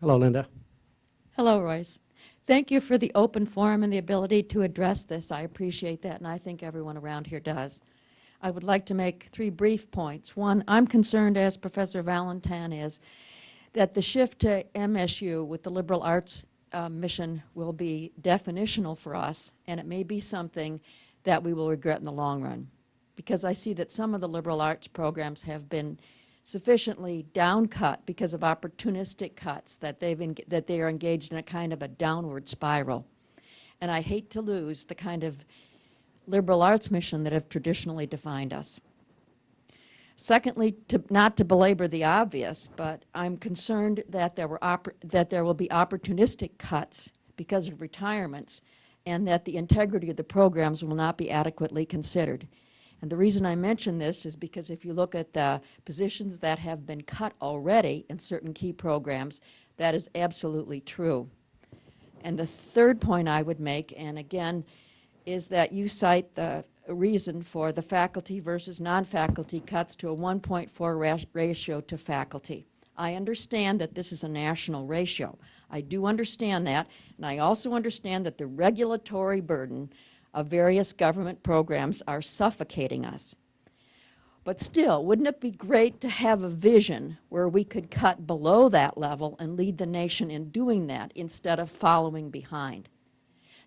Hello, Linda. Hello, Royce. Thank you for the open forum and the ability to address this. I appreciate that, and I think everyone around here does. I would like to make 3 brief points. One, I'm concerned, as Professor Valentin is, that the shift to MSU with the liberal arts mission will be definitional for us, and it may be something that we will regret in the long run, because I see that some of the liberal arts programs have been sufficiently downcut because of opportunistic cuts, that they are engaged in a kind of a downward spiral. And I hate to lose the kind of liberal arts mission that have traditionally defined us. Secondly, not to belabor the obvious, but I'm concerned that there will be opportunistic cuts because of retirements, and that the integrity of the programs will not be adequately considered. And the reason I mention this is because if you look at the positions that have been cut already in certain key programs, that is absolutely true. And the third point I would make, and again, is that you cite the reason for the faculty versus non-faculty cuts to a 1.4 ratio to faculty. I understand that this is a national ratio. I do understand that, and I also understand that the regulatory burden of various government programs are suffocating us. But still, wouldn't it be great to have a vision where we could cut below that level and lead the nation in doing that instead of following behind?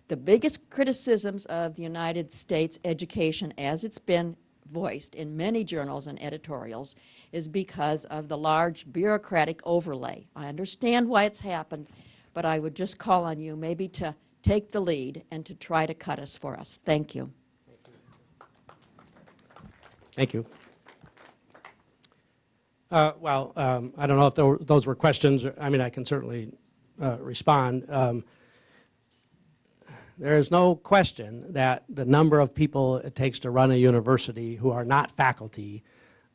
The biggest criticisms of the United States education, as it's been voiced in many journals and editorials, is because of the large bureaucratic overlay. I understand why it's happened, but I would just call on you maybe to take the lead and to try to cut us for us. Thank you. Thank you. I don't know if those were questions. I mean, I can certainly respond. There is no question that the number of people it takes to run a university who are not faculty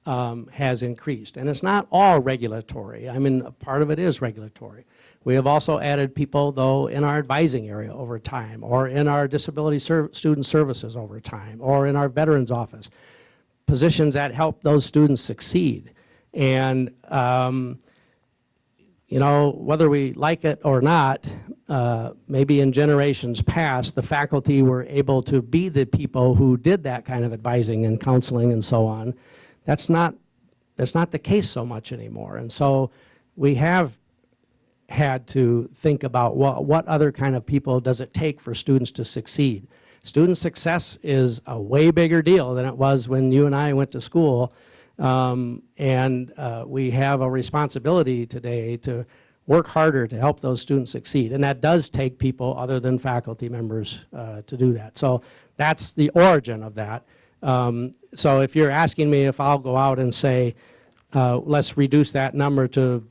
has increased. And it's not all regulatory. I mean, a part of it is regulatory. We have also added people, though, in our advising area over time, or in our disability student services over time, or in our veterans office, positions that help those students succeed. And you know, whether we like it or not, maybe in generations past, the faculty were able to be the people who did that kind of advising and counseling and so on. That's not the case so much anymore. And so we have had to think about what other kind of people does it take for students to succeed. Student success is a way bigger deal than it was when you and I went to school. We have a responsibility today to work harder to help those students succeed. And that does take people other than faculty members to do that. So that's the origin of that. So if you're asking me if I'll go out and say, let's reduce that number to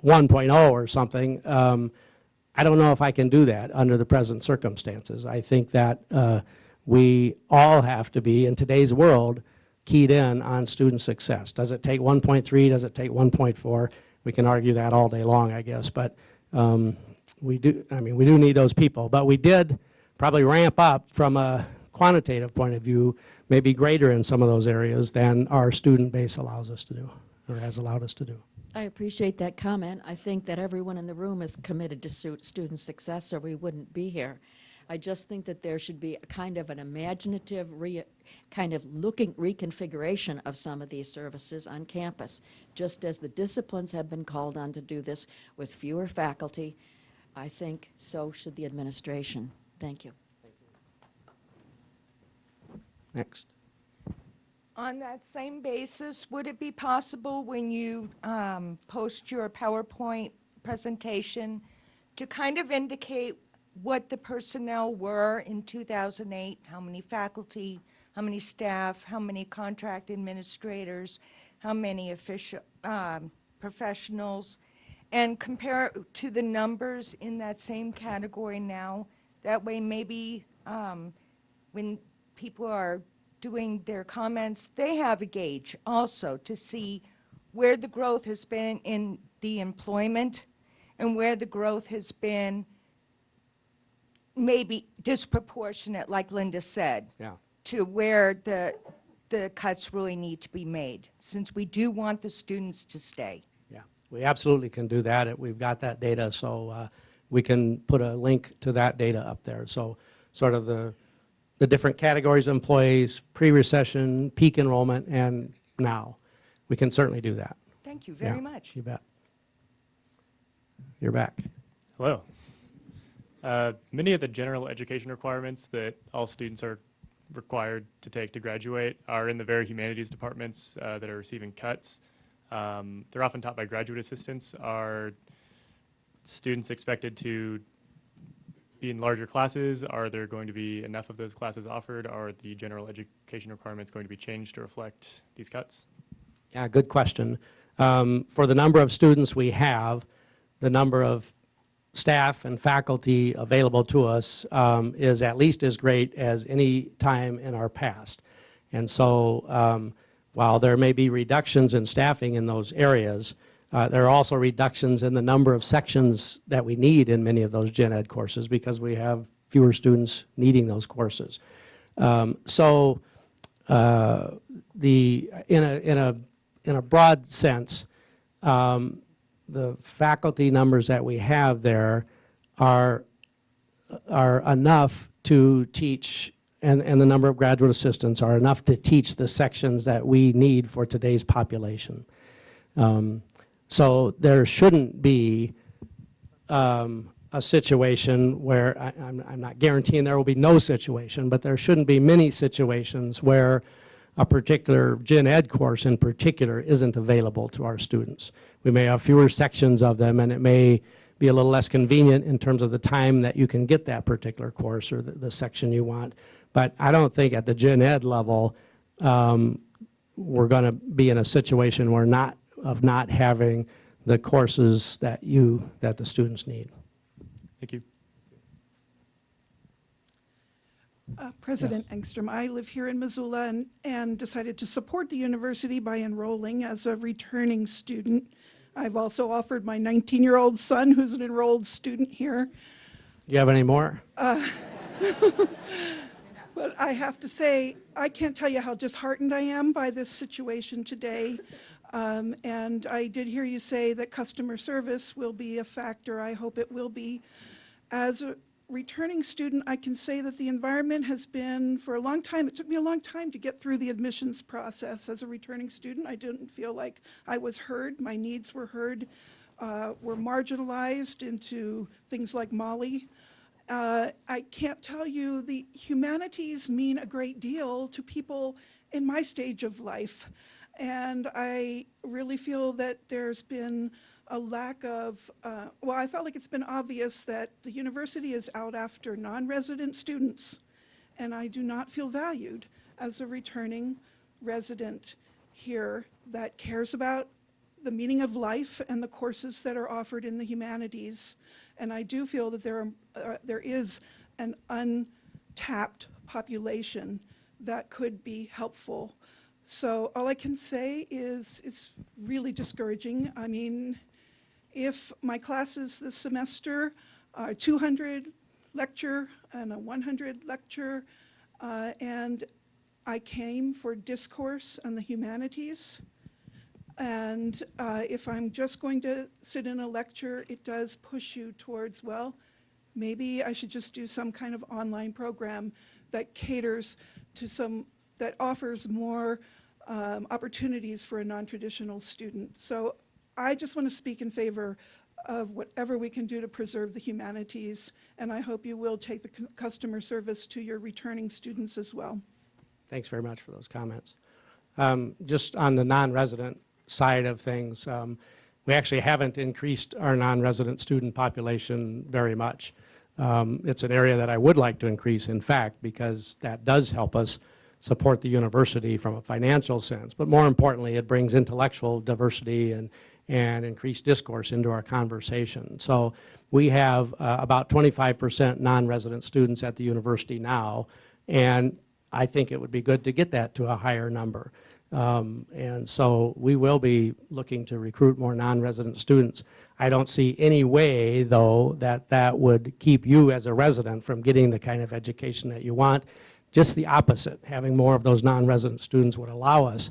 1.0 or something, I don't know if I can do that under the present circumstances. I think that we all have to be, in today's world, keyed in on student success. Does it take 1.3? Does it take 1.4? We can argue that all day long, I guess. But we do need those people. But we did probably ramp up from a quantitative point of view, maybe greater in some of those areas than our student base allows us to do, or has allowed us to do. I appreciate that comment. I think that everyone in the room is committed to student success, or we wouldn't be here. I just think that there should be a kind of an imaginative, reconfiguration of some of these services on campus. Just as the disciplines have been called on to do this with fewer faculty, I think so should the administration. Thank you. Next. On that same basis, would it be possible when you post your PowerPoint presentation to kind of indicate what the personnel were in 2008, how many faculty, how many staff, how many contract administrators, how many official professionals, and compare it to the numbers in that same category now? That way maybe when people are doing their comments, they have a gauge also to see where the growth has been in the employment and where the growth has been maybe disproportionate, like Linda said, Yeah. to where the cuts really need to be made, since we do want the students to stay. Yeah, we absolutely can do that. We've got that data, so we can put a link to that data up there. So sort of the different categories of employees, pre-recession, peak enrollment, and now. We can certainly do that. Thank you very Yeah, much. You bet. You're back. Hello. Many of the general education requirements that all students are required to take to graduate are in the very humanities departments that are receiving cuts. They're often taught by graduate assistants. Are students expected to be in larger classes? Are there going to be enough of those classes offered? Are the general education requirements going to be changed to reflect these cuts? Yeah, good question. For the number of students we have, the number of staff and faculty available to us is at least as great as any time in our past. And so while there may be reductions in staffing in those areas, there are also reductions in the number of sections that we need in many of those gen ed courses because we have fewer students needing those courses. In a broad sense, the faculty numbers that we have there are enough to teach, and the number of graduate assistants are enough to teach the sections that we need for today's population. So there shouldn't be a situation where, I'm not guaranteeing there will be no situation, but there shouldn't be many situations where a particular gen ed course in particular isn't available to our students. We may have fewer sections of them, and it may be a little less convenient in terms of the time that you can get that particular course or the section you want. But I don't think at the gen ed level we're going to be in a situation where not having the courses that the students need. Thank you. President Engstrom, I live here in Missoula and decided to support the university by enrolling as a returning student. I've also offered my 19-year-old son, who's an enrolled student here. Do you have any more? But I have to say, I can't tell you how disheartened I am by this situation today. And I did hear you say that customer service will be a factor. I hope it will be. As a returning student, I can say that the environment has been, for a long time, it took me a long time to get through the admissions process. As a returning student, I didn't feel like I was heard, my needs were heard, were marginalized into things like Molly. I can't tell you, the humanities mean a great deal to people in my stage of life. And I really feel that there's been a lack of, well, I felt like it's been obvious that the university is out after non-resident students, and I do not feel valued as a returning resident here that cares about the meaning of life and the courses that are offered in the humanities. And I do feel that there is an untapped population that could be helpful. So all I can say is it's really discouraging. I mean, if my classes this semester are 200 lecture and a 100 lecture, and I came for discourse on the humanities, and if I'm just going to sit in a lecture, it does push you towards, well, maybe I should just do some kind of online program that caters to that offers more opportunities for a non-traditional student. So I just want to speak in favor of whatever we can do to preserve the humanities, and I hope you will take the customer service to your returning students as well. Thanks very much for those comments. Just on the non-resident side of things, we actually haven't increased our non-resident student population very much. It's an area that I would like to increase, in fact, because that does help us support the university from a financial sense. But more importantly, it brings intellectual diversity and increased discourse into our conversation. So we have about 25% non-resident students at the university now, and I think it would be good to get that to a higher number. And so we will be looking to recruit more non-resident students. I don't see any way, though, that that would keep you as a resident from getting the kind of education that you want. Just the opposite. Having more of those non-resident students would allow us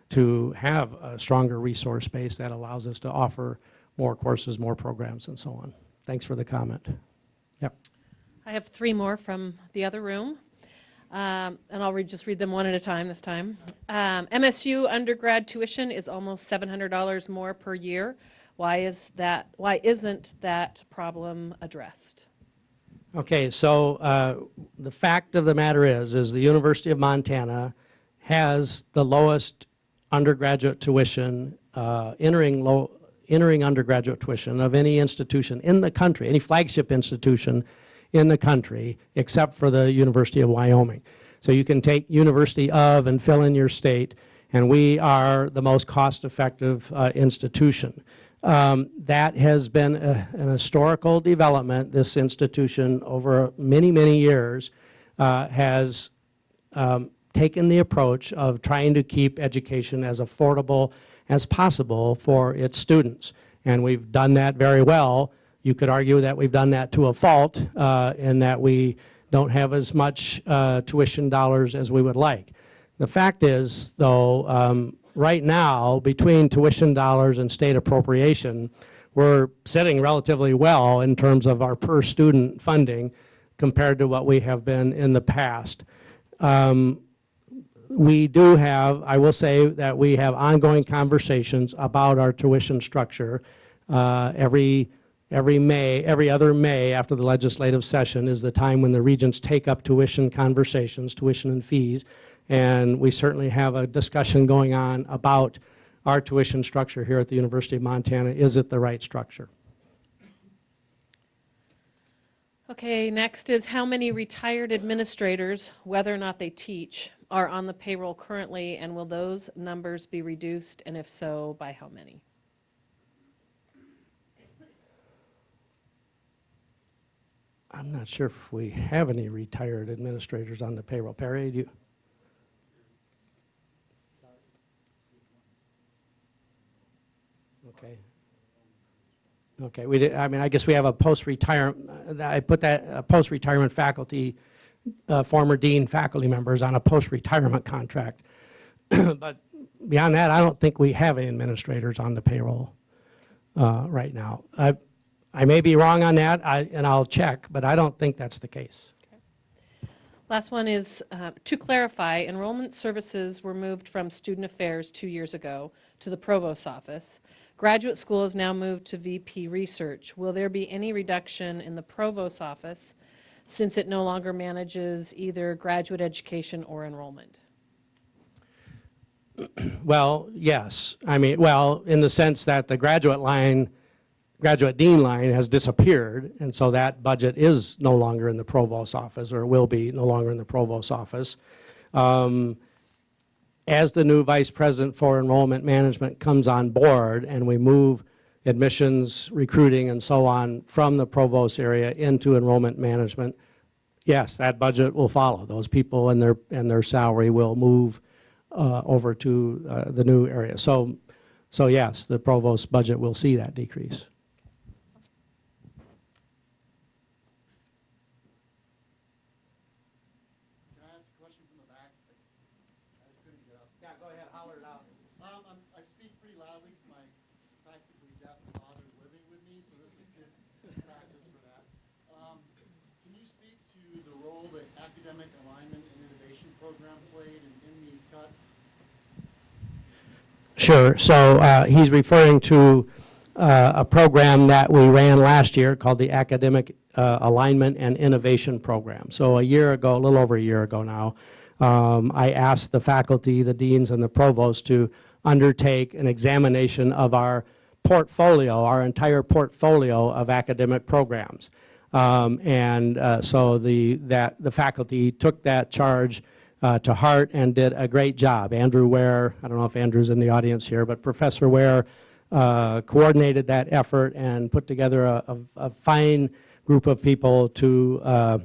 to have a stronger resource base that allows us to offer more courses, more programs, and so on. Thanks for the comment. Yep. I have 3 more from the other room. And I'll just read them one at a time this time. MSU undergrad tuition is almost $700 more per year. Why isn't that problem addressed? Okay, so the fact of the matter is the University of Montana has the lowest undergraduate tuition, entering undergraduate tuition of any institution in the country, any flagship institution in the country, except for the University of Wyoming. So you can take University of and fill in your state, and we are the most cost-effective institution. That has been an historical development. This institution, over many, many years, has taken the approach of trying to keep education as affordable as possible for its students. And we've done that very well. You could argue that we've done that to a fault in that we don't have as much tuition dollars as we would like. The fact is, though, right now, between tuition dollars and state appropriation, we're sitting relatively well in terms of our per student funding compared to what we have been in the past. We do have, I will say that we have ongoing conversations about our tuition structure. Every other May after the legislative session is the time when the regents take up tuition conversations, tuition and fees, and we certainly have a discussion going on about our tuition structure here at the University of Montana. Is it the right structure? Okay, next is how many retired administrators, whether or not they teach, are on the payroll currently, and will those numbers be reduced, and if so, by how many? I'm not sure if we have any retired administrators on the payroll. Perry, do you? Okay. Okay, we did, I mean, I guess we have a post-retirement, I put that post-retirement faculty, former dean faculty members on a post-retirement contract. But beyond that, I don't think we have any administrators on the payroll right now. I may be wrong on that, and I'll check, but I don't think that's the case. Okay. Last one is, to clarify, enrollment services were moved from Student Affairs 2 years ago to the Provost's office. Graduate School is now moved to VP Research. Will there be any reduction in the Provost's office since it no longer manages either graduate education or enrollment? Well, yes. I mean, well, in the sense that the graduate dean line has disappeared, and so that budget is no longer in the Provost's office, or will be no longer in the Provost's office. As the new Vice President for Enrollment Management comes on board and we move admissions, recruiting, and so on from the Provost area into enrollment management, yes, that budget will follow. Those people and their salary will move over to the new area. So yes, the Provost's budget will see that decrease. I speak pretty loudly because my practically deaf father is living with me, so this is good practice for that. Can you speak to the role that academic alignment and innovation program played in these cuts? Sure. So he's referring to a program that we ran last year called the Academic Alignment and Innovation Program. So a year ago, a little over a year ago now, I asked the faculty, the deans, and the provost to undertake an examination of our portfolio, our entire portfolio of academic programs. So the faculty took that charge to heart and did a great job. Andrew Ware, I don't know if Andrew's in the audience here, but Professor Ware coordinated that effort and put together a fine group of people to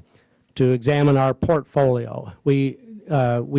examine our portfolio. We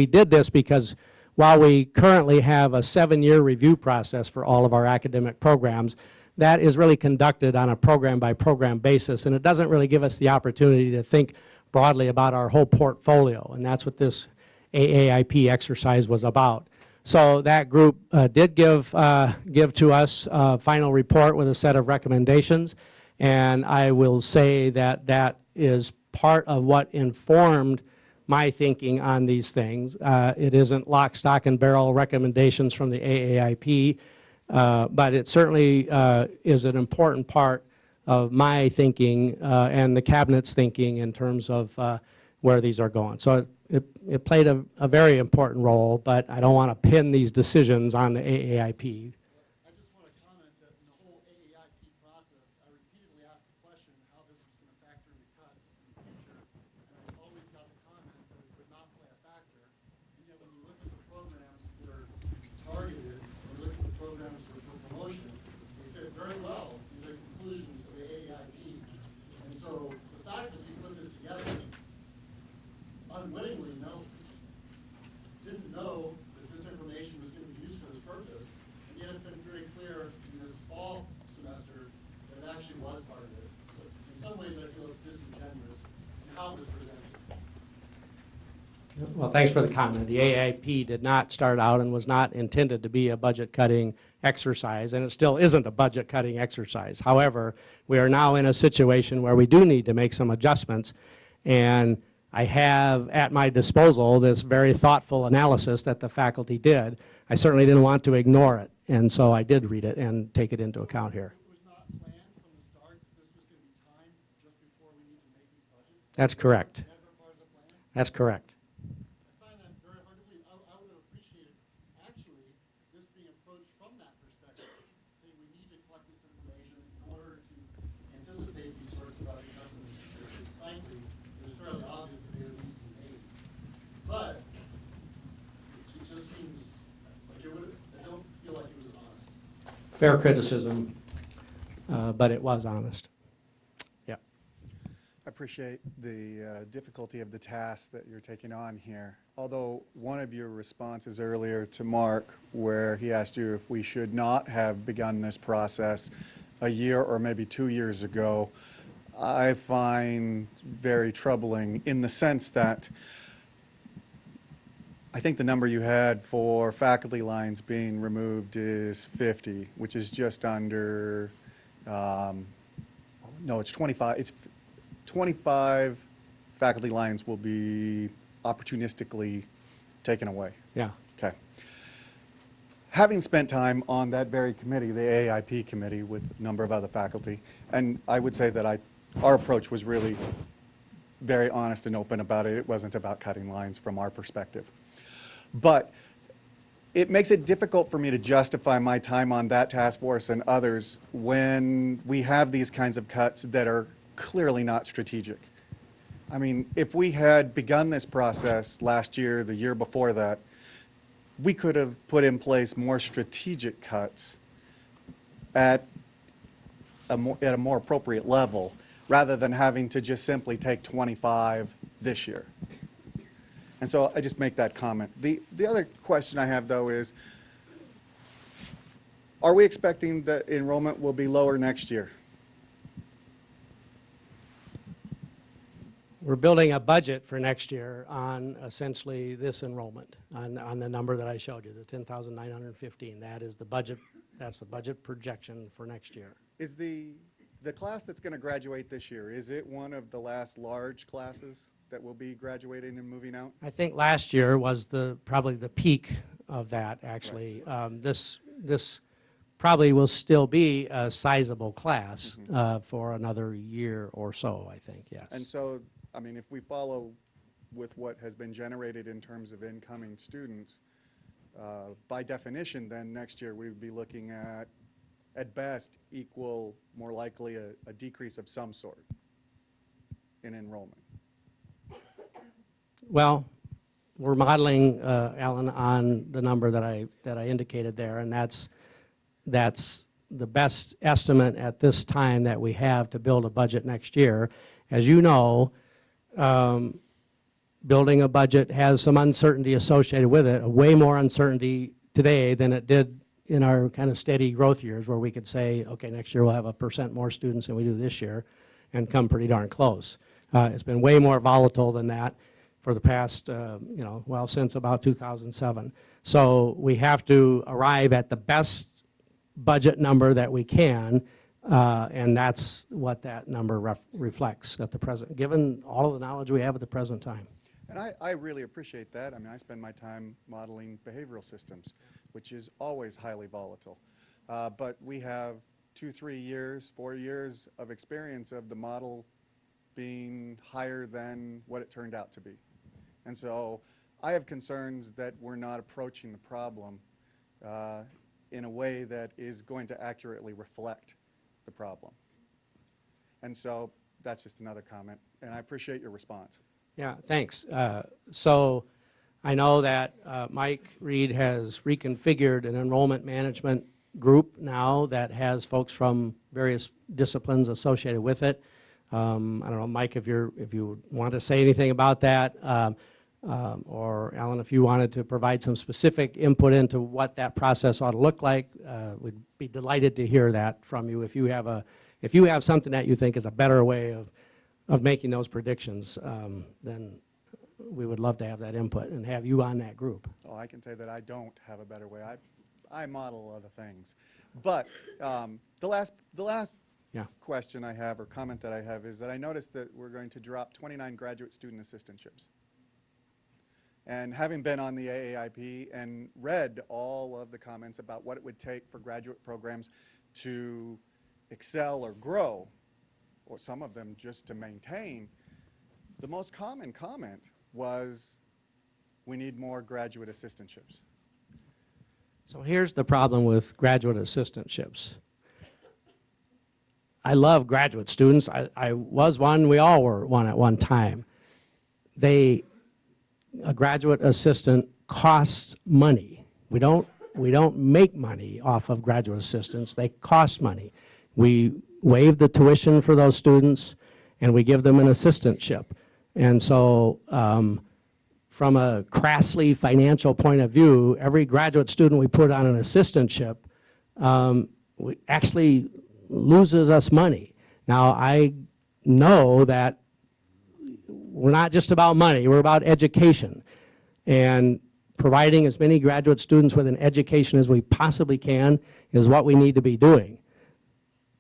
did this because while we currently have a 7-year review process for all of our academic programs, that is really conducted on a program-by-program basis, and it doesn't really give us the opportunity to think broadly about our whole portfolio, and that's what this AAIP exercise was about. So that group did give to us a final report with a set of recommendations, and I will say that that is part of what informed my thinking on these things. It isn't lock, stock, and barrel recommendations from the AAIP, but it certainly is an important part of my thinking and the cabinet's thinking in terms of where these are going. So it played a very important role, but I don't want to pin these decisions on the AAIP. I just want to comment that in the whole AAIP process, I repeatedly asked the question how this was going to factor into cuts in the future, and I always got the comment that it would not play a factor. And yet when you look at the programs that are targeted, or look at the programs for promotion, they fit very well in the conclusions of the AAIP. And so the fact that you put this together, unwittingly didn't know that this information was going to be used for this purpose, and yet it's been very clear in this fall semester that it actually was part of it. So in some ways I feel it's disingenuous in how it was presented. Well, thanks for the comment. The AAIP did not start out and was not intended to be a budget-cutting exercise, and it still isn't a budget-cutting exercise. However, we are now in a situation where we do need to make some adjustments, and I have at my disposal this very thoughtful analysis that the faculty did. I certainly didn't want to ignore it, and so I did read it and take it into account here. It was not planned from the start that this was going to be timed just before we need to make these budgets? That's correct. Never part of the plan? That's correct. I find that very hard to believe. I would have appreciated, actually, this being approached from that perspective, saying we need to collect this information in order to anticipate these sorts of budget cuts in the future, because frankly, it was fairly obvious that they would need to be made. But it just seems like it would, I don't feel like it was honest. Fair criticism, but it was honest. Yeah. I appreciate the difficulty of the task that you're taking on here. Although one of your responses earlier to Mark, where he asked you if we should not have begun this process a year or maybe 2 years ago, I find very troubling in the sense that I think the number you had for faculty lines being removed is 50, which is just under, no, it's 25. It's 25 faculty lines will be opportunistically taken away. Yeah. Okay. Having spent time on that very committee, the AIP committee, with a number of other faculty, and I would say that our approach was really very honest and open about it. It wasn't about cutting lines from our perspective. But it makes it difficult for me to justify my time on that task force and others when we have these kinds of cuts that are clearly not strategic. I mean, if we had begun this process last year, the year before that, we could have put in place more strategic cuts at a more appropriate level, rather than having to just simply take 25 this year. And so I just make that comment. The other question I have, though, is, are we expecting that enrollment will be lower next year? We're building a budget for next year on essentially this enrollment, on the number that I showed you, the 10,915. That is the budget, that's the budget projection for next year. Is the class that's going to graduate this year, is it one of the last large classes that will be graduating and moving out? I think last year was probably the peak of that, actually. Right. This probably will still be a sizable class for another year or so, I think, yes. And so, I mean, if we follow with what has been generated in terms of incoming students, by definition, then next year we would be looking at best, equal, more likely a decrease of some sort in enrollment. Well, we're modeling, Alan, on the number that I indicated there, and that's the best estimate at this time that we have to build a budget next year. As you know, building a budget has some uncertainty associated with it, way more uncertainty today than it did in our kind of steady growth years, where we could say, okay, next year we'll have 1% more students than we do this year, and come pretty darn close. It's been way more volatile than that for the past, well, since about 2007. So we have to arrive at the best budget number that we can, and that's what that number reflects at the present, given all of the knowledge we have at the present time. And I really appreciate that. I mean, I spend my time modeling behavioral systems, which is always highly volatile. But we have 2, 3 years, 4 years of experience of the model being higher than what it turned out to be. And so I have concerns that we're not approaching the problem in a way that is going to accurately reflect the problem. And so that's just another comment, and I appreciate your response. Yeah, thanks. So I know that Mike Reed has reconfigured an enrollment management group now that has folks from various disciplines associated with it. I don't know, Mike, if you want to say anything about that, or Alan, if you wanted to provide some specific input into what that process ought to look like, we'd be delighted to hear that from you. If you have something that you think is a better way of making those predictions, then we would love to have that input and have you on that group. Oh, I can say that I don't have a better way. I model other things. But the last question I have, or comment that I have, is that I noticed that we're going to drop 29 graduate student assistantships. And having been on the AAIP and read all of the comments about what it would take for graduate programs to excel or grow, or some of them just to maintain, the most common comment was, we need more graduate assistantships. So here's the problem with graduate assistantships. I love graduate students. I was one. We all were one at one time. A graduate assistant costs money. We don't make money off of graduate assistants. They cost money. We waive the tuition for those students, and we give them an assistantship. And so from a crassly financial point of view, every graduate student we put on an assistantship actually loses us money. Now, I know that we're not just about money, we're about education. And providing as many graduate students with an education as we possibly can is what we need to be doing.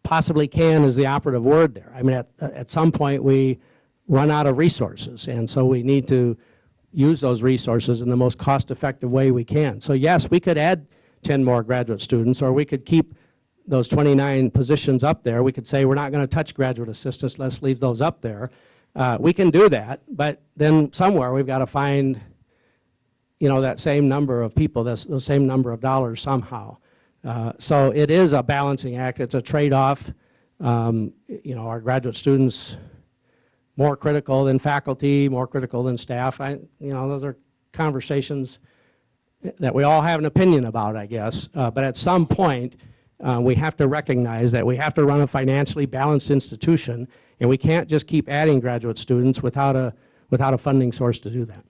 Possibly can is the operative word there. I mean, at some point we run out of resources, and so we need to use those resources in the most cost-effective way we can. So yes, we could add 10 more graduate students, or we could keep those 29 positions up there. We could say we're not going to touch graduate assistants, let's leave those up there. We can do that, but then somewhere we've got to find, that same number of people, those same number of dollars somehow. So it is a balancing act. It's a trade-off. Our graduate students more critical than faculty, more critical than staff. Those are conversations that we all have an opinion about, I guess. But at some point, we have to recognize that we have to run a financially balanced institution, and we can't just keep adding graduate students without a funding source to do that.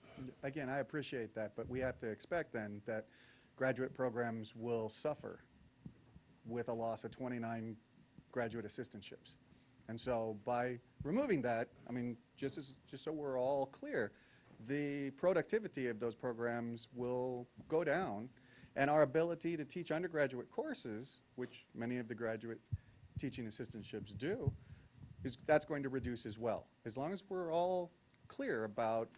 Again, I appreciate that, but we have to expect then that graduate programs will suffer with a loss of 29 graduate assistantships. And so by removing that, I mean, just so we're all clear, the productivity of those programs will go down, and our ability to teach undergraduate courses, which many of the graduate teaching assistantships do, that's going to reduce as well. As long as we're all clear about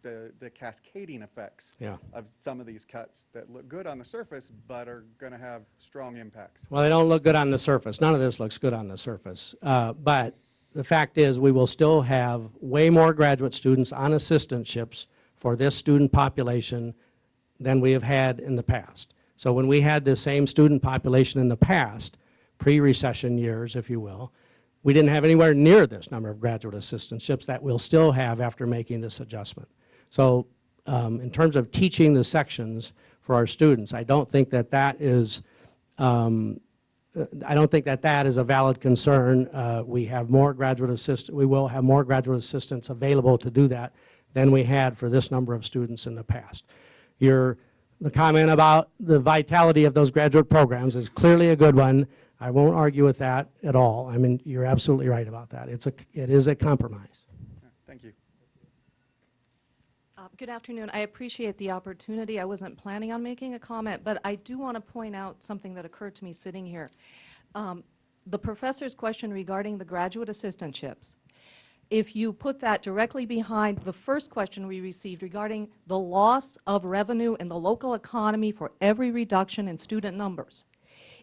the cascading effects of some of these cuts that look good on the surface but are going to have strong impacts. Well, they don't look good on the surface. None of this looks good on the surface. But the fact is, we will still have way more graduate students on assistantships for this student population than we have had in the past. So when we had the same student population in the past, pre-recession years, if you will, we didn't have anywhere near this number of graduate assistantships that we'll still have after making this adjustment. So in terms of teaching the sections for our students, I don't think that that is a valid concern. We have more graduate assistants. We will have more graduate assistants available to do that than we had for this number of students in the past. The comment about the vitality of those graduate programs is clearly a good one. I won't argue with that at all. I mean, you're absolutely right about that. It is a compromise. Thank you. Good afternoon. I appreciate the opportunity. I wasn't planning on making a comment, but I do want to point out something that occurred to me sitting here. The professor's question regarding the graduate assistantships, if you put that directly behind the first question we received regarding the loss of revenue in the local economy for every reduction in student numbers,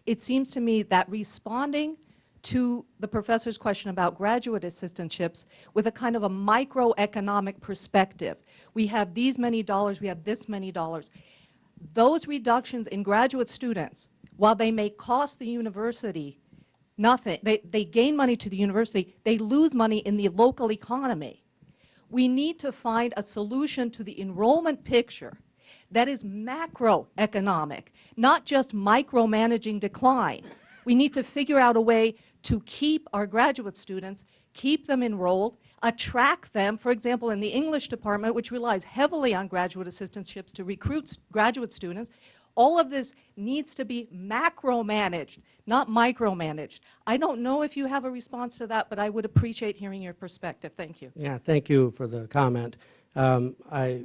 it seems to me that responding to the professor's question about graduate assistantships with a kind of a microeconomic perspective. We have these many dollars, we have this many dollars. Those reductions in graduate students, while they may cost the university nothing, they gain money to the university, they lose money in the local economy. We need to find a solution to the enrollment picture that is macroeconomic, not just micromanaging decline. We need to figure out a way to keep our graduate students, keep them enrolled, attract them, for example, in the English department, which relies heavily on graduate assistantships to recruit graduate students. All of this needs to be macro-managed, not micromanaged. I don't know if you have a response to that, but I would appreciate hearing your perspective. Thank you. Yeah, thank you for the comment. I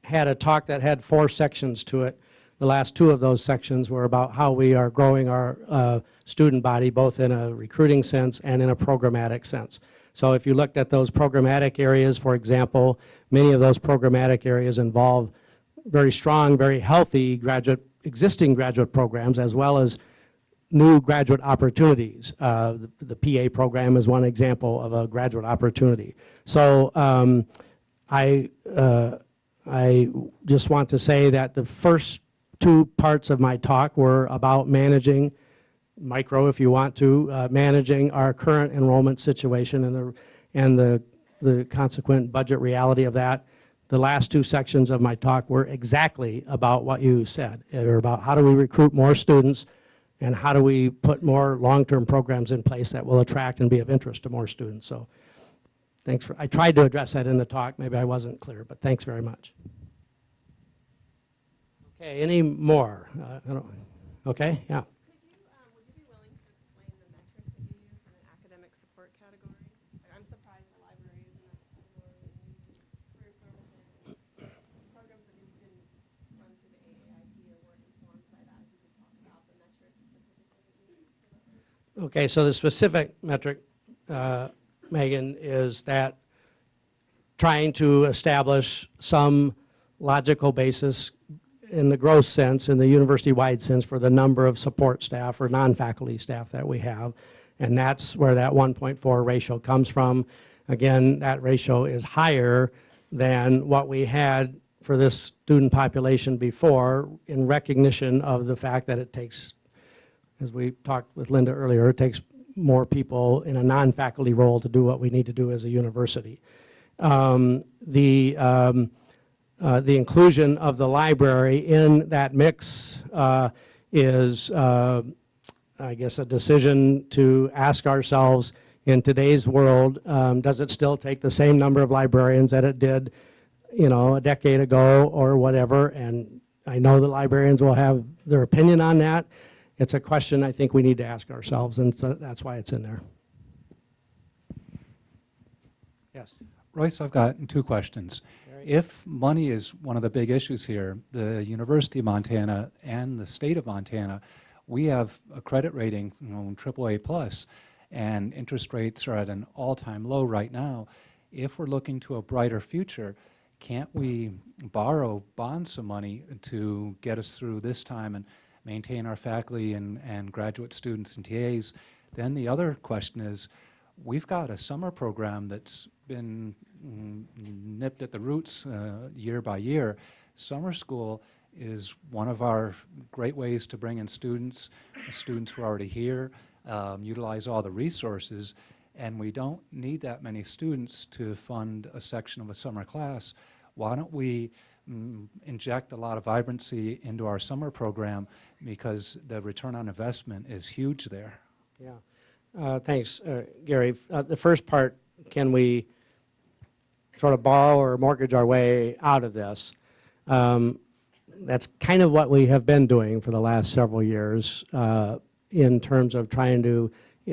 had a talk that had 4 sections to it. The last 2 of those sections were about how we are growing our student body, both in a recruiting sense and in a programmatic sense. So if you looked at those programmatic areas, for example, many of those programmatic areas involve very strong, very healthy existing graduate programs, as well as new graduate opportunities. The PA program is one example of a graduate opportunity. So I just want to say that the first 2 parts of my talk were about managing, micro if you want to, managing our current enrollment situation and the consequent budget reality of that. The last 2 sections of my talk were exactly about what you said. They're about how do we recruit more students and how do we put more long-term programs in place that will attract and be of interest to more students. So I tried to address that in the talk. Maybe I wasn't clear, but thanks very much. Okay, any more? Okay, yeah. Would you be willing to explain the metrics that you use in an academic support category? I'm surprised the library is in that category. Career services, programs that you didn't run through the AAIP or weren't informed by that. If you could talk about the metrics specifically that you use for those. Okay, so the specific metric, Megan, is that trying to establish some logical basis in the gross sense, in the university-wide sense, for the number of support staff or non-faculty staff that we have. And that's where that 1.4 ratio comes from. Again, that ratio is higher than what we had for this student population before, in recognition of the fact that it takes, as we talked with Linda earlier, it takes more people in a non-faculty role to do what we need to do as a university. The inclusion of the library in that mix is, I guess, a decision to ask ourselves, in today's world, does it still take the same number of librarians that it did, a decade ago or whatever? And I know the librarians will have their opinion on that. It's a question I think we need to ask ourselves, and so that's why it's in there. Yes. Royce, I've got 2 questions. If money is one of the big issues here, the University of Montana and the state of Montana, we have a credit rating, AAA plus, and interest rates are at an all-time low right now. If we're looking to a brighter future, can't we bond some money to get us through this time and maintain our faculty and graduate students and TAs? Then the other question is, we've got a summer program that's been nipped at the roots year by year. Summer school is one of our great ways to bring in students who are already here, utilize all the resources, and we don't need that many students to fund a section of a summer class. Why don't we inject a lot of vibrancy into our summer program, because the return on investment is huge there. Yeah. Thanks, Gary. The first part, can we sort of borrow or mortgage our way out of this? That's kind of what we have been doing for the last several years in terms of trying to,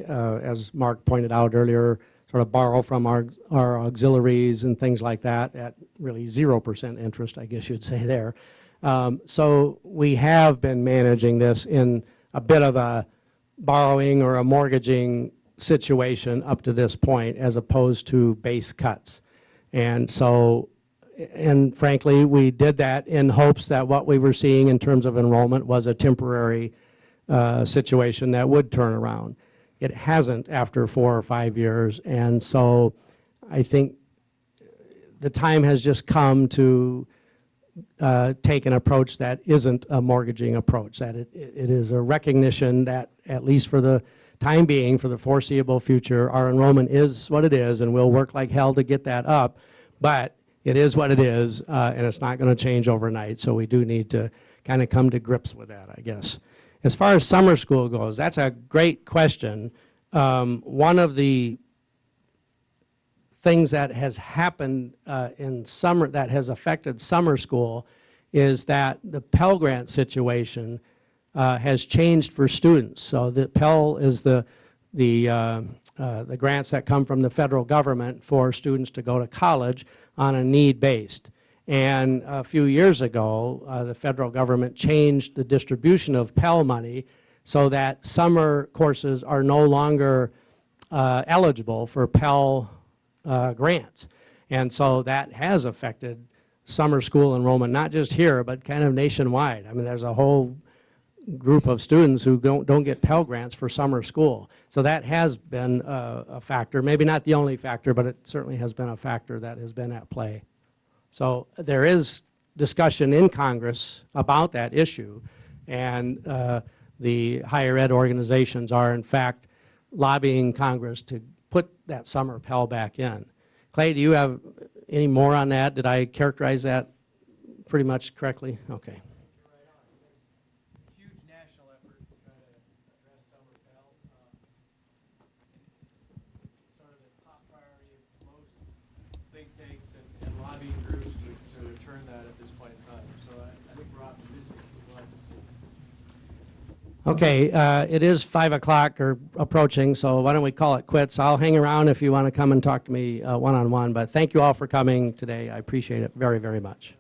as Mark pointed out earlier, sort of borrow from our auxiliaries and things like that at really 0% interest, I guess you'd say there. So we have been managing this in a bit of a borrowing or a mortgaging situation up to this point, as opposed to base cuts. And so, and frankly, we did that in hopes that what we were seeing in terms of enrollment was a temporary situation that would turn around. It hasn't after 4 or 5 years, and so I think the time has just come to take an approach that isn't a mortgaging approach, that it is a recognition that, at least for the time being, for the foreseeable future, our enrollment is what it is, and we'll work like hell to get that up, but it is what it is, and it's not going to change overnight, so we do need to kind of come to grips with that, I guess. As far as summer school goes, that's a great question. One of the things that has happened in summer that has affected summer school is that the Pell Grant situation has changed for students. So the Pell is the grants that come from the federal government for students to go to college on a need-based. And a few years ago, the federal government changed the distribution of Pell money so that summer courses are no longer eligible for Pell grants. And so that has affected summer school enrollment, not just here, but kind of nationwide. I mean, there's a whole group of students who don't get Pell Grants for summer school. So that has been a factor, maybe not the only factor, but it certainly has been a factor that has been at play. So there is discussion in Congress about that issue, and the higher ed organizations are in fact lobbying Congress to put that summer Pell back in. Clay, do you have any more on that? Did I characterize that pretty much correctly? Okay. Okay, it is 5 o'clock or approaching, so why don't we call it quits. I'll hang around if you want to come and talk to me one-on-one, but thank you all for coming today. I appreciate it very, very much.